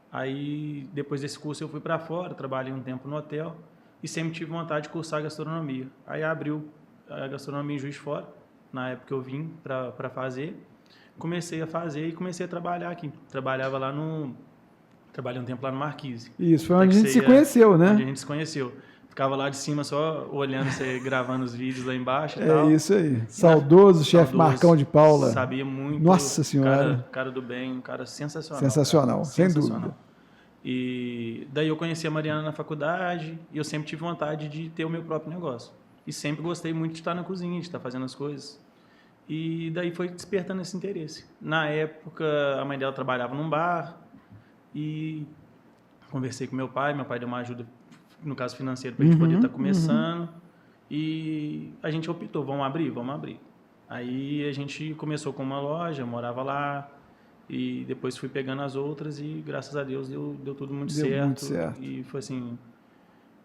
Aí, depois desse curso, eu fui para fora, trabalhei um tempo no hotel e sempre tive vontade de cursar gastronomia. Aí abriu a gastronomia em Juiz de Fora, na época que eu vim para fazer. Comecei a fazer e comecei a trabalhar aqui. Trabalhei um tempo lá no Marquise. Isso, foi onde a gente se conheceu, né? Onde a gente se conheceu. Ficava lá de cima só olhando você gravando os vídeos lá embaixo e tal. É isso aí. Saudoso chefe Marcão de Paula. Sabia muito. Nossa Senhora. Cara do bem, um cara sensacional. Sensacional, cara. sem Sensacional. dúvida. E daí eu conheci a Mariana na faculdade e eu sempre tive vontade de ter o meu próprio negócio. E sempre gostei muito de estar na cozinha, de estar fazendo as coisas. E daí foi despertando esse interesse. Na época, a mãe dela trabalhava num bar e conversei com meu pai deu uma ajuda, no caso financeiro, para a gente poder estar começando. E a gente optou, vamos abrir. Aí a gente começou com uma loja, morava lá, e depois fui pegando as outras e, graças a Deus, deu tudo muito certo. E foi assim,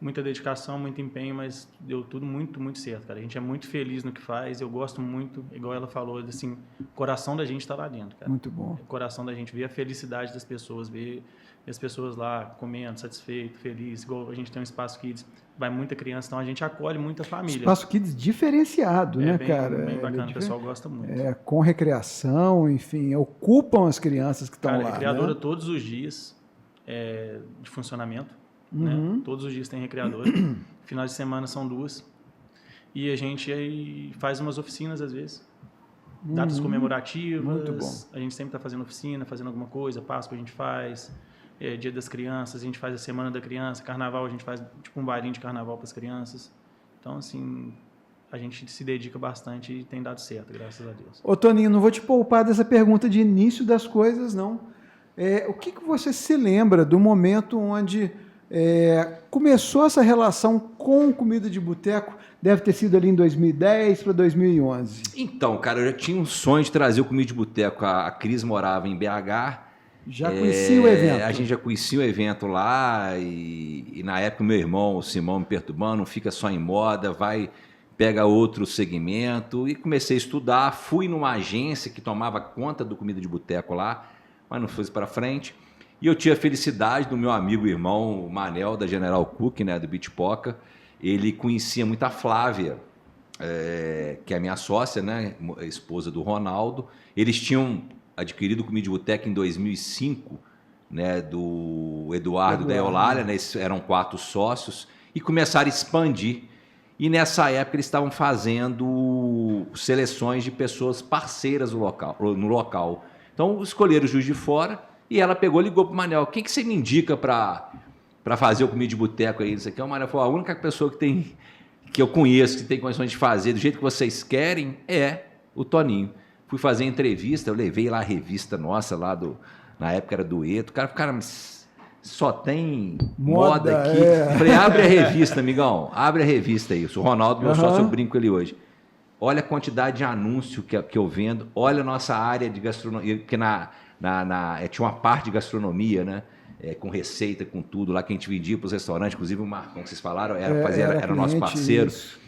muita dedicação, muito empenho, mas deu tudo muito, muito certo, cara. A gente é muito feliz no que faz, eu gosto muito, igual ela falou, assim, o coração da gente está lá dentro, cara. Muito bom. O coração da gente, ver a felicidade das pessoas, ver as pessoas lá comendo, satisfeito, feliz, igual a gente tem um espaço kids, vai muita criança, então a gente acolhe muita família. Espaço kids diferenciado, né, cara? Bem bacana, o pessoal gosta muito. Com recreação, enfim, ocupam as crianças que estão lá. Recreadora, né? todos os dias de funcionamento, né? Todos os dias tem recreadora. Finais de semana são 2. E a gente aí faz umas oficinas às vezes. datas comemorativas. Muito bom. A gente sempre está fazendo oficina, fazendo alguma coisa. Páscoa a gente faz, Dia das Crianças, a gente faz a Semana da Criança. Carnaval a gente faz tipo um bailinho de carnaval para as crianças. Então, assim, a gente se dedica bastante e tem dado certo, graças a Deus. Ô, Toninho, não vou te poupar dessa pergunta de início das coisas, não. O que você se lembra do momento onde começou essa relação com comida de boteco? Deve ter sido ali em 2010 para 2011. Então, cara, eu já tinha um sonho de trazer o Comida de Boteco. A Cris morava em BH. Já conhecia o evento? A gente já conhecia o evento lá e na época o meu irmão, o Simão, me perturbando, não fica só em moda, pega outro segmento. E comecei a estudar, fui numa agência que tomava conta do Comida de Boteco lá, mas não foi para frente. E eu tinha a felicidade do meu amigo e irmão, o Manel, da General Cook, né, do Bitpoca. Ele conhecia muito a Flávia, que é a minha sócia, né, esposa do Ronaldo. Eles tinham adquirido o Comida de Boteco em 2005, né, do Eduardo da Eulália, né, eles eram 4 sócios, e começaram a expandir. E nessa época eles estavam fazendo seleções de pessoas parceiras no local. Então escolheram o Juiz de Fora e ela pegou e ligou para o Manel: quem que você me indica para fazer o Comida de Boteco aí? Isso aqui. O Manel falou: a única pessoa que eu conheço que tem condições de fazer do jeito que vocês querem é o Toninho. Fui fazer entrevista, eu levei lá a revista nossa, na época era Dueto. O cara, mas só tem moda aqui. Falei: abre a revista, amigão, abre a revista aí. O Ronaldo, meu sócio, eu brinco com ele hoje. Olha a quantidade de anúncio que eu vendo, olha a nossa área de gastronomia, porque tinha uma parte de gastronomia, né? Com receita, com tudo lá que a gente vendia para os restaurantes, inclusive o Marcão que vocês falaram, era nosso parceiro. Isso.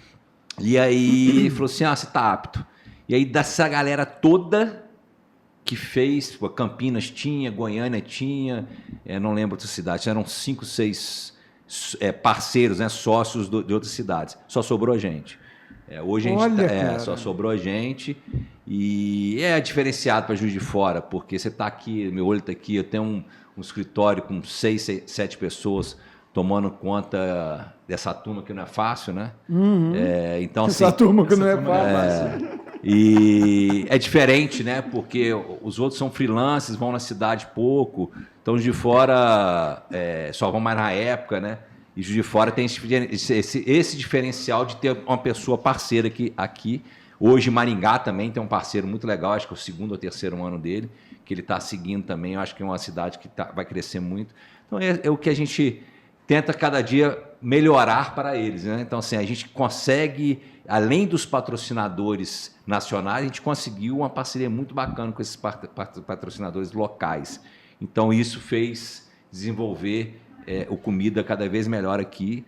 E aí ele falou assim: você está apto. E aí dessa galera toda que fez, Campinas tinha, Goiânia tinha, não lembro outras cidades, eram 5, 6 parceiros, né, sócios de outras cidades. Só sobrou a gente. Hoje a gente só sobrou a gente e é diferenciado para Juiz de Fora, porque você está aqui, meu olho está aqui, eu tenho um escritório com 6, 7 pessoas tomando conta dessa turma que não é fácil, né? Uhum. Então, essa assim, turma que não é fácil. E é diferente, né? Porque os outros são freelancers, vão na cidade pouco, então os de fora só vão mais na época, né? E os de fora tem esse diferencial de ter uma pessoa parceira aqui. Hoje Maringá também tem um parceiro muito legal, acho que é o 2º ou 3º ano dele, que ele está seguindo também. Eu acho que é uma cidade que vai crescer muito. Então é o que a gente tenta cada dia melhorar para eles, né? Então, assim, a gente consegue, além dos patrocinadores nacionais, a gente conseguiu uma parceria muito bacana com esses patrocinadores locais. Então, isso fez desenvolver o Comida cada vez melhor aqui,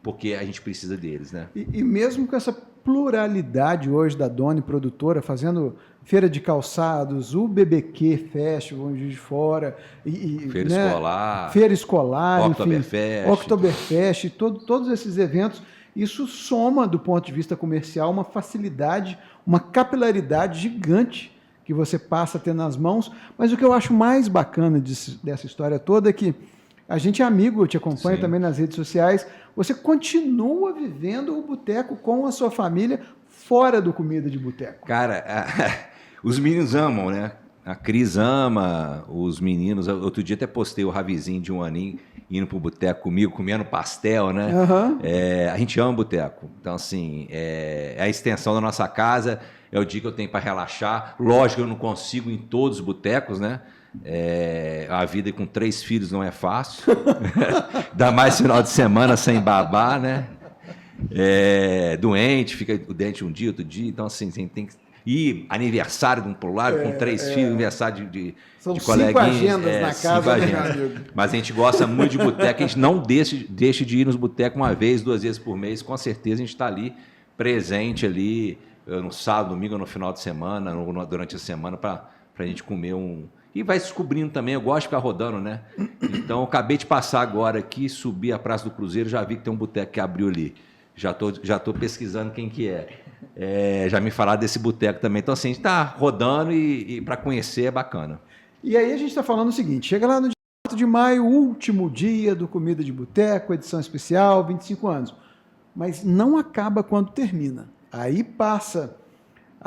porque a gente precisa deles, né? E mesmo com essa pluralidade hoje da Doni Produtora, fazendo feira de calçados, o BBQ Festival, Juiz de Fora, feira escolar, Oktoberfest, todos esses eventos, isso soma, do ponto de vista comercial, uma facilidade, uma capilaridade gigante que você passa a ter nas mãos. Mas o que eu acho mais bacana dessa história toda é que a gente é amigo, eu te acompanho também nas redes sociais, você continua vivendo o boteco com a sua família fora do Comida de Boteco. Cara, os meninos amam, né? A Cris ama os meninos. Outro dia até postei o Ravizinho de 1 aninho indo pro boteco comigo, comendo pastel, né? Uhum. A gente ama o boteco. Então, assim, é a extensão da nossa casa, é o dia que eu tenho para relaxar. Lógico, eu não consigo em todos os botecos, né? A vida com 3 filhos não é fácil. Dá mais final de semana sem babá, né? Doente, fica o dente um dia, outro dia. Então, assim, tem que ir aniversário de um polar com 3 filhos, aniversário de coleguinha. 5 agendas na casa, né, meu amigo? Mas a gente gosta muito de boteco, a gente não deixa de ir nos botecos 1 vez, 2 vezes por mês. Com certeza a gente está ali, presente ali, no sábado, domingo, no final de semana, durante a semana, para a gente comer E vai descobrindo também, eu gosto de ficar rodando, né? Então, eu acabei de passar agora aqui, subi a Praça do Cruzeiro, já vi que tem um boteco que abriu ali. Já tô pesquisando quem que é. Já me falaram desse boteco também. Então, assim, a gente está rodando e para conhecer é bacana. E aí a gente está falando o seguinte, chega lá no dia 4 de maio, último dia do Comida de Boteco, edição especial, 25 anos. Mas não acaba quando termina. Aí passa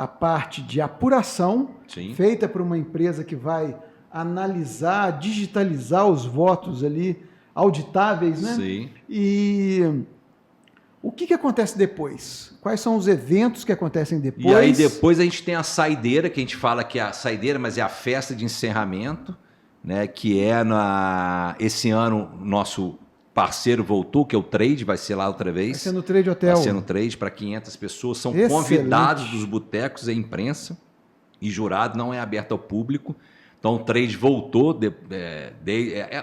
a parte de apuração, Sim. feita por uma empresa que vai analisar, digitalizar os votos ali, auditáveis, né? Sim. E o que acontece depois? Quais são os eventos que acontecem depois? E aí depois a gente tem a saideira, que a gente fala que é a saideira, mas é a festa de encerramento, né? Que é esse ano nosso parceiro voltou, que é o Trade, vai ser lá outra vez. Vai ser no Trade Hotel. Vai ser no Trade para 500 pessoas, são Excelente. convidados dos botecos, é imprensa e jurado, não é aberto ao público. Então o Trade voltou,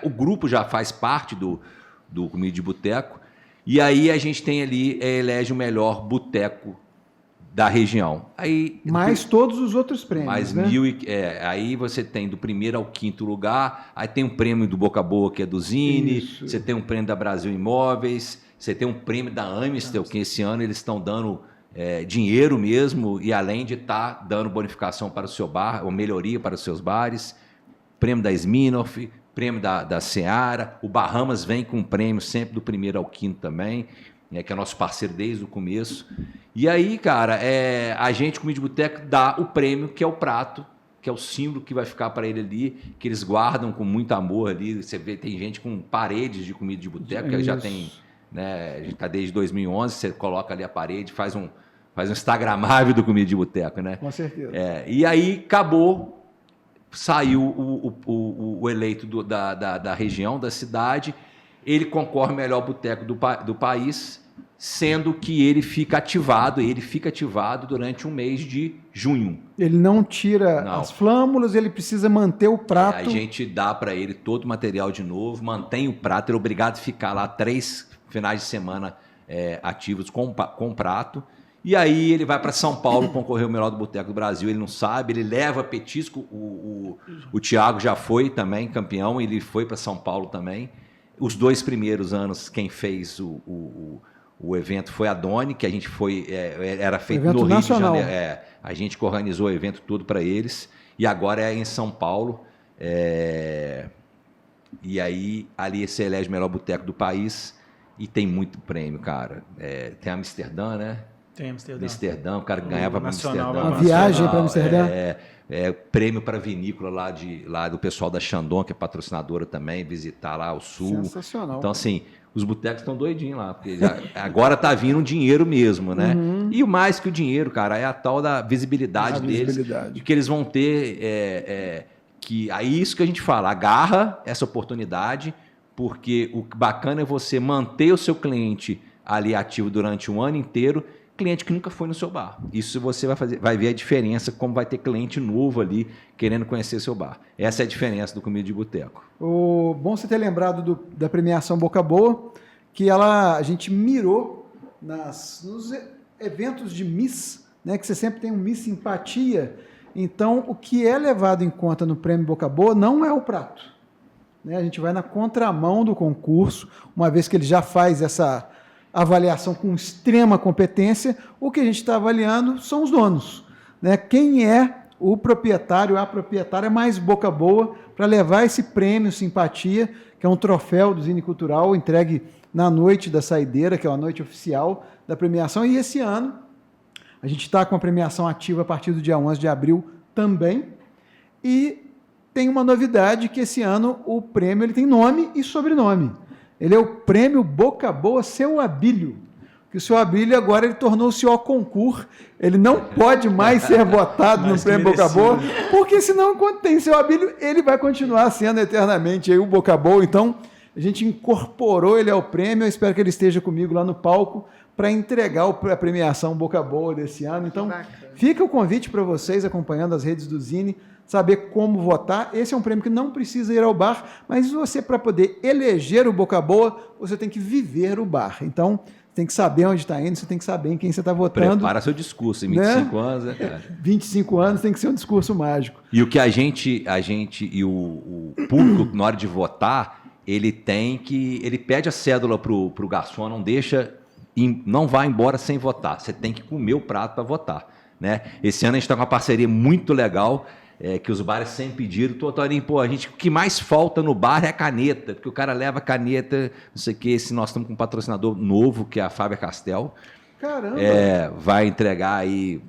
o grupo já faz parte do Comida de Boteco. E aí a gente tem ali, elege o melhor boteco da região. Aí, mais todos os outros prêmios, mais né? Aí você tem do primeiro ao quinto lugar, aí tem um prêmio do Boca a Boa, que é do Zine, Isso. você tem um prêmio da Brasil Imóveis, você tem um prêmio da Amistel, que esse ano eles estão dando dinheiro mesmo, e além de estar dando bonificação para o seu bar, ou melhoria para os seus bares, prêmio da Smirnoff, prêmio da Seara, o Bahamas vem com um prêmio sempre do primeiro ao quinto também, que é nosso parceiro desde o começo. E aí, cara, a gente, Comida de Boteco, dá o prêmio, que é o prato, que é o símbolo que vai ficar para ele ali, que eles guardam com muito amor ali. Você vê, tem gente com paredes de Comida de Boteco, que já tem, né, a gente está desde 2011, você coloca ali a parede, faz um instagramável do Comida de Boteco, né? Com certeza. E aí acabou, saiu o eleito da região, da cidade, ele concorre ao melhor boteco do país, sendo que ele fica ativado durante um mês de junho. Ele não tira Não. as flâmulas, ele precisa manter o prato. A gente dá para ele todo o material de novo, mantém o prato, ele é obrigado a ficar lá 3 finais de semana ativos com o prato. E aí ele vai para São Paulo concorrer ao melhor do Boteco do Brasil, ele não sabe, ele leva petisco, o Thiago já foi também campeão, ele foi para São Paulo também. Os 2 primeiros anos, quem fez o evento foi a Doni, que a gente foi, era feito Evento no Rio nacional. de Janeiro. A gente que organizou o evento todo para eles, e agora é em São Paulo. E aí ali se elege o melhor boteco do país, e tem muito prêmio, cara. Tem Amsterdã, né? Tem Amsterdã. Amsterdã, o cara que ganhava para Nacional, Amsterdã. Uma viagem para Amsterdã. Prêmio para vinícola lá do pessoal da Chandon, que é patrocinadora também, visitar lá o sul. Sensacional. Então, assim, os botecos estão doidinhos lá, porque agora tá vindo um dinheiro mesmo, né? E o mais que o dinheiro, cara, é a tal da visibilidade deles. E que eles vão ter, aí isso que a gente fala, agarra essa oportunidade, porque o bacana é você manter o seu cliente ali ativo durante um ano inteiro, cliente que nunca foi no seu bar. Isso você vai ver a diferença, como vai ter cliente novo ali querendo conhecer seu bar. Essa é a diferença do Comida de Boteco. Bom você ter lembrado da premiação Boca Boa, que a gente mirou nos eventos de Miss, né, que você sempre tem um Miss Simpatia. Então, o que é levado em conta no prêmio Boca Boa não é o prato, né? A gente vai na contramão do concurso, uma vez que ele já faz essa avaliação com extrema competência. O que a gente está avaliando são os donos, né? Quem é o proprietário, a proprietária mais boca boa para levar esse prêmio Simpatia, que é um troféu do Zine Cultural, entregue na noite da saideira, que é a noite oficial da premiação. E esse ano a gente está com a premiação ativa a partir do dia 11 de abril também. E tem uma novidade, que esse ano o prêmio ele tem nome e sobrenome. Ele é o prêmio Boca Boa Seu Abílio, que o Seu Abílio agora ele tornou-se o concurso, ele não pode mais ser votado no prêmio Boca Boa, porque senão, quando tem Seu Abílio, ele vai continuar sendo eternamente aí o Boca Boa. Então, a gente incorporou ele ao prêmio, eu espero que ele esteja comigo lá no palco para entregar a premiação Boca Boa desse ano. Então, fica o convite para vocês, acompanhando as redes do Zine, saber como votar. Esse é um prêmio que não precisa ir ao bar, mas você, para poder eleger o Boca Boa, você tem que viver o bar. Então, tem que saber onde está indo, você tem que saber em quem você está votando. Prepara seu discurso, em 25 anos, né, cara? 25 anos tem que ser um discurso mágico. E o que a gente e o público, na hora de votar, ele pede a cédula pro garçom, não vai embora sem votar. Você tem que comer o prato para votar, né? Esse ano a gente está com uma parceria muito legal, que os bares sempre pediram. Totorinho, o que mais falta no bar é a caneta, porque o cara leva a caneta, não sei o que. Nós estamos com um patrocinador novo, que é a Faber-Castell. Caramba! Vai entregar aí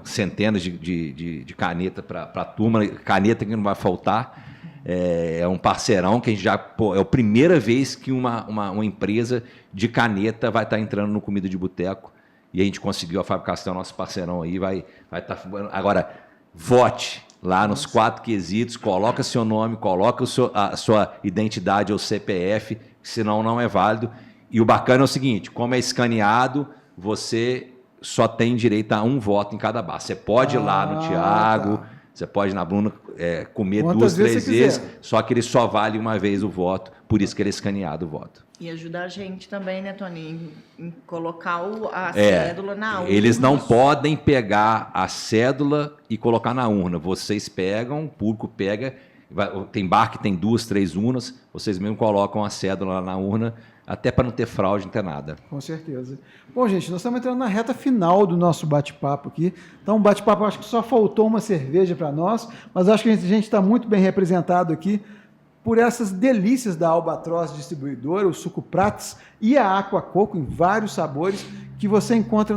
centenas de caneta para a turma, caneta que não vai faltar. É um parceirão que a gente já... é a primeira vez que uma empresa de caneta vai estar entrando no Comida de Boteco, e a gente conseguiu a fabricação, nosso parceirão aí vai estar... Agora, vote lá nos 4 quesitos, coloca seu nome, coloca a sua identidade ou CPF, senão não é válido. E o bacana é o seguinte, como é escaneado, você só tem direito a 1 voto em cada bar. Você pode ir lá no Thiago... Tá. Você pode ir na Bruna comer Quantas 2, 3 vezes, quiser. só que ele só vale uma vez o voto, por isso que ele é escaneado o voto. E ajuda a gente também, né, Toninho, em colocar a cédula na urna. Eles não podem pegar a cédula e colocar na urna. Vocês pegam, o público pega, tem bar que tem 2, 3 urnas, vocês mesmo colocam a cédula lá na urna, até para não ter fraude, não ter nada. Com certeza. Bom, gente, nós estamos entrando na reta final do nosso bate-papo aqui. Então, bate-papo, acho que só faltou uma cerveja para nós, mas acho que a gente está muito bem representado aqui por essas delícias da Albatross Distribuidora, o suco Prats e a Aqua Coco em vários sabores que você encontra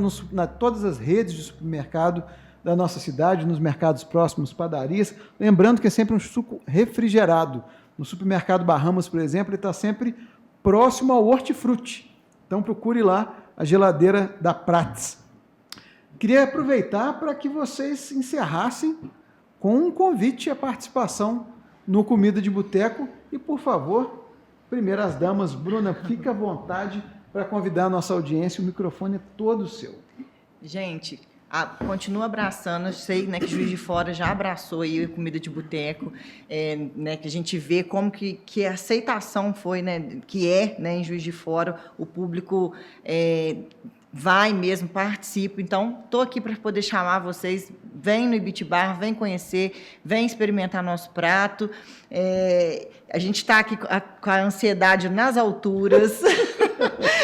todas as redes de supermercado da nossa cidade, nos mercados próximos, padarias. Lembrando que é sempre um suco refrigerado. No supermercado Bahamas, por exemplo, ele está sempre próximo ao Hortifruti. Então procure lá a geladeira da Prats. Queria aproveitar para que vocês encerrassem com um convite à participação no Comida de Boteco. E, por favor, primeiro as damas, Bruna, fica à vontade para convidar a nossa audiência. O microfone é todo seu. Gente, continua abraçando. Eu sei, né, que Juiz de Fora já abraçou aí a Comida de Boteco, né, que a gente vê como que a aceitação foi, né, que né, em Juiz de Fora, o público vai mesmo, participa. Então, estou aqui para poder chamar vocês. Vem no Ibitibar, vem conhecer, vem experimentar nosso prato. A gente está aqui com a ansiedade nas alturas.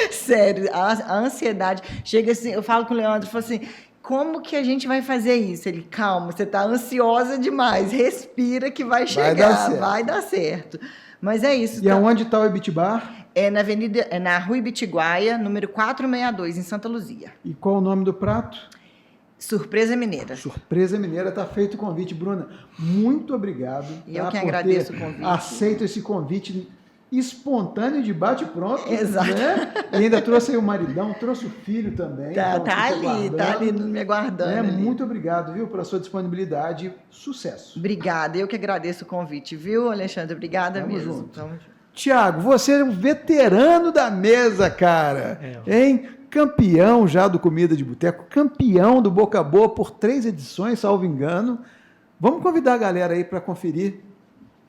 Sério, a ansiedade. Chega assim, eu falo com o Leandro, eu falo assim, como que a gente vai fazer isso? Ele, calma, você está ansiosa demais, respira que vai chegar, vai dar certo. Mas é isso. E aonde está o Ibitibar? Na Rua Ibitiguaia, número 462, em Santa Luzia. E qual o nome do prato? Surpresa Mineira. Surpresa Mineira, está feito o convite, Bruna. Muito obrigado. E eu que agradeço o convite. Aceito esse convite espontâneo de bate-pronto. Exato. Né? E ainda trouxe aí o maridão, trouxe o filho também. Tá, então, tá ali me aguardando. Muito obrigado, viu, pela sua disponibilidade. Sucesso. Obrigada, eu que agradeço o convite, viu, Alexandre? Obrigada Tamo mesmo. junto. Tiago, você é um veterano da mesa, cara. Hein? Campeão já do Comida de Boteco, campeão do Boca Boa por 3 edições, salvo engano. Vamos convidar a galera aí para conferir.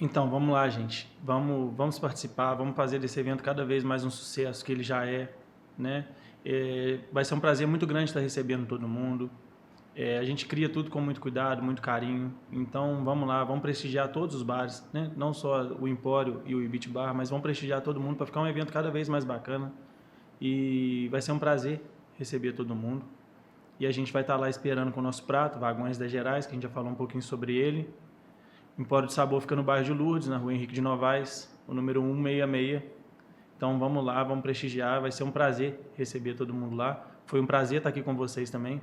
Então, vamos lá, gente. Vamos participar, vamos fazer desse evento cada vez mais um sucesso que ele já é, né? Vai ser um prazer muito grande estar recebendo todo mundo. A gente cria tudo com muito cuidado, muito carinho. Então, vamos lá, vamos prestigiar todos os bares, né? Não só o Empório e o Ibit Bar, mas vamos prestigiar todo mundo para ficar um evento cada vez mais bacana. E vai ser um prazer receber todo mundo. E a gente vai estar lá esperando com o nosso prato, Vagões das Gerais, que a gente já falou um pouquinho sobre ele. O Empório de Sabor fica no bairro de Lourdes, na Rua Henrique de Novaes, o número 166. Então, vamos lá, vamos prestigiar. Vai ser um prazer receber todo mundo lá. Foi um prazer estar aqui com vocês também.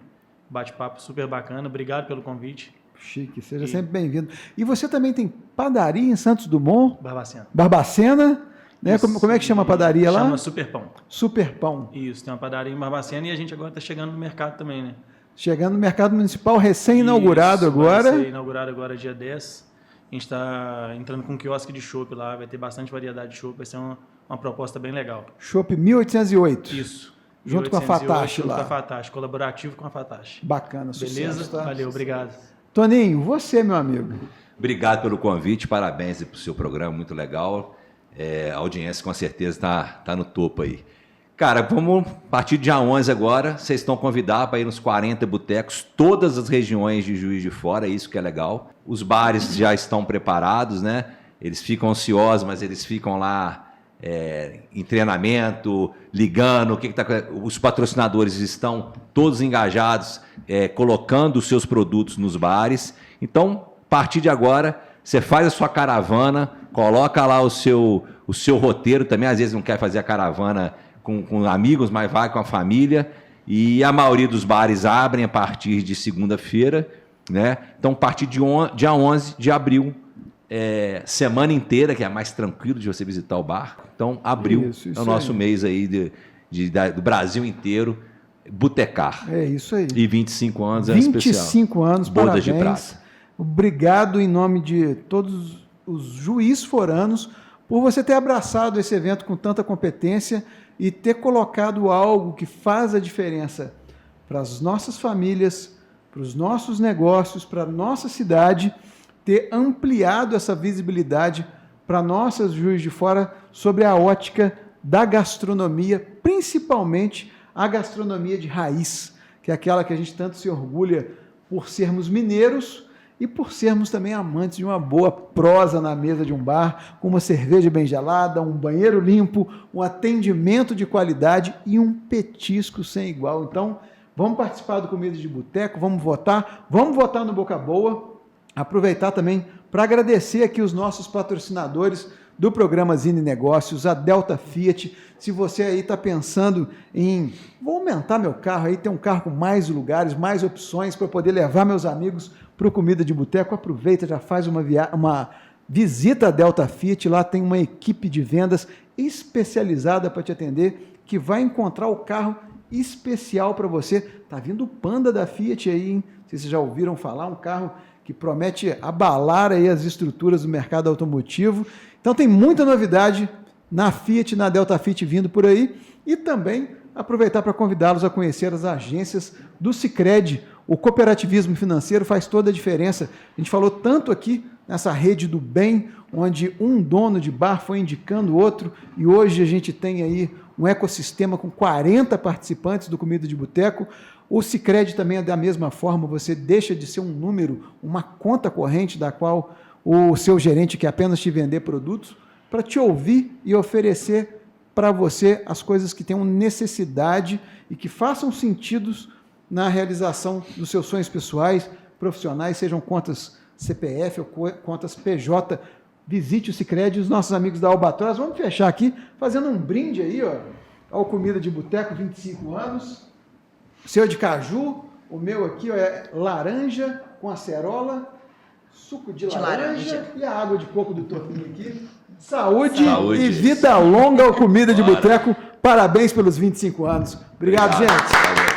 Bate-papo super bacana. Obrigado pelo convite. Chique, seja sempre bem-vindo. E você também tem padaria em Santos Dumont? Barbacena. Barbacena, né? Como é que chama a padaria lá? Chama Super Pão. Super Pão. Isso, tem uma padaria em Barbacena e a gente agora está chegando no mercado também, né? Chegando no mercado municipal, recém-inaugurado agora. Vai ser inaugurado agora dia 10. A gente está entrando com um quiosque de chopp lá, vai ter bastante variedade de chopp, vai ser uma proposta bem legal. Chopp 1808. Isso. Junto com a Fatache lá. Junto com a Fatache, colaborativo com a Fatache. Bacana, sucesso. Beleza? Tá? Valeu, obrigado. Toninho, você, meu amigo. Obrigado pelo convite, parabéns pelo seu programa, muito legal. A audiência com certeza está no topo aí. Cara, vamos, a partir de dia 11 agora, vocês estão convidados para ir nos 40 botecos, todas as regiões de Juiz de Fora, isso que é legal. Os bares já estão preparados, né? Eles ficam ansiosos, mas eles ficam lá em treinamento, ligando, os patrocinadores estão todos engajados, colocando os seus produtos nos bares. Então, a partir de agora, você faz a sua caravana, coloca lá o seu roteiro também, às vezes não quer fazer a caravana com amigos, mas vai com a família E a maioria dos bares abrem a partir de segunda-feira, né? Então, a partir de dia 11 de abril, semana inteira, que é mais tranquilo de você visitar o bar. Então, abril Isso é o nosso mês aí do Brasil inteiro, botecar. É isso aí. E 25 anos é especial. 25 anos, Bodas de parabéns. prata. Obrigado em nome de todos os juízes foranos por você ter abraçado esse evento com tanta competência e ter colocado algo que faz a diferença para as nossas famílias, para os nossos negócios, para a nossa cidade, ter ampliado essa visibilidade para nossas Juiz de Fora sobre a ótica da gastronomia, principalmente a gastronomia de raiz, que é aquela que a gente tanto se orgulha por sermos mineiros e por sermos também amantes de uma boa prosa na mesa de um bar, com uma cerveja bem gelada, um banheiro limpo, um atendimento de qualidade e um petisco sem igual. Então, vamos participar do Comida de Boteco, vamos votar no Boca Boa, aproveitar também para agradecer aqui os nossos patrocinadores do programa Zine Negócios, a Delta Fiat. Se você aí está pensando em, vou aumentar meu carro aí, ter um carro com mais lugares, mais opções para poder levar meus amigos para o Comida de Boteco, aproveita, já faz uma visita à Delta Fiat, lá tem uma equipe de vendas especializada para te atender, que vai encontrar o carro especial para você. Tá vindo o Panda da Fiat aí, hein? Se vocês já ouviram falar, um carro que promete abalar aí as estruturas do mercado automotivo. Então tem muita novidade na Fiat, na Delta Fiat vindo por aí, e também aproveitar para convidá-los a conhecer as agências do Sicredi. O cooperativismo financeiro faz toda a diferença. A gente falou tanto aqui nessa rede do bem, onde um dono de bar foi indicando o outro, e hoje a gente tem aí um ecossistema com 40 participantes do Comida de Boteco. O Sicredi também é da mesma forma, você deixa de ser um número, uma conta corrente da qual o seu gerente quer apenas te vender produtos, para te ouvir e oferecer para você as coisas que tenham necessidade e que façam sentido na realização dos seus sonhos pessoais, profissionais, sejam contas CPF ou contas PJ. Visite o Sicredi e os nossos amigos da Albatroz. Vamos fechar aqui fazendo um brinde aí, ó, ao Comida de Boteco, 25 anos. O seu é de caju, o meu aqui ó, é laranja com acerola, suco de laranja e a água de coco do Toquinho aqui. Saúde e vida longa ao Comida de Boteco. Parabéns pelos 25 anos. Obrigado, gente.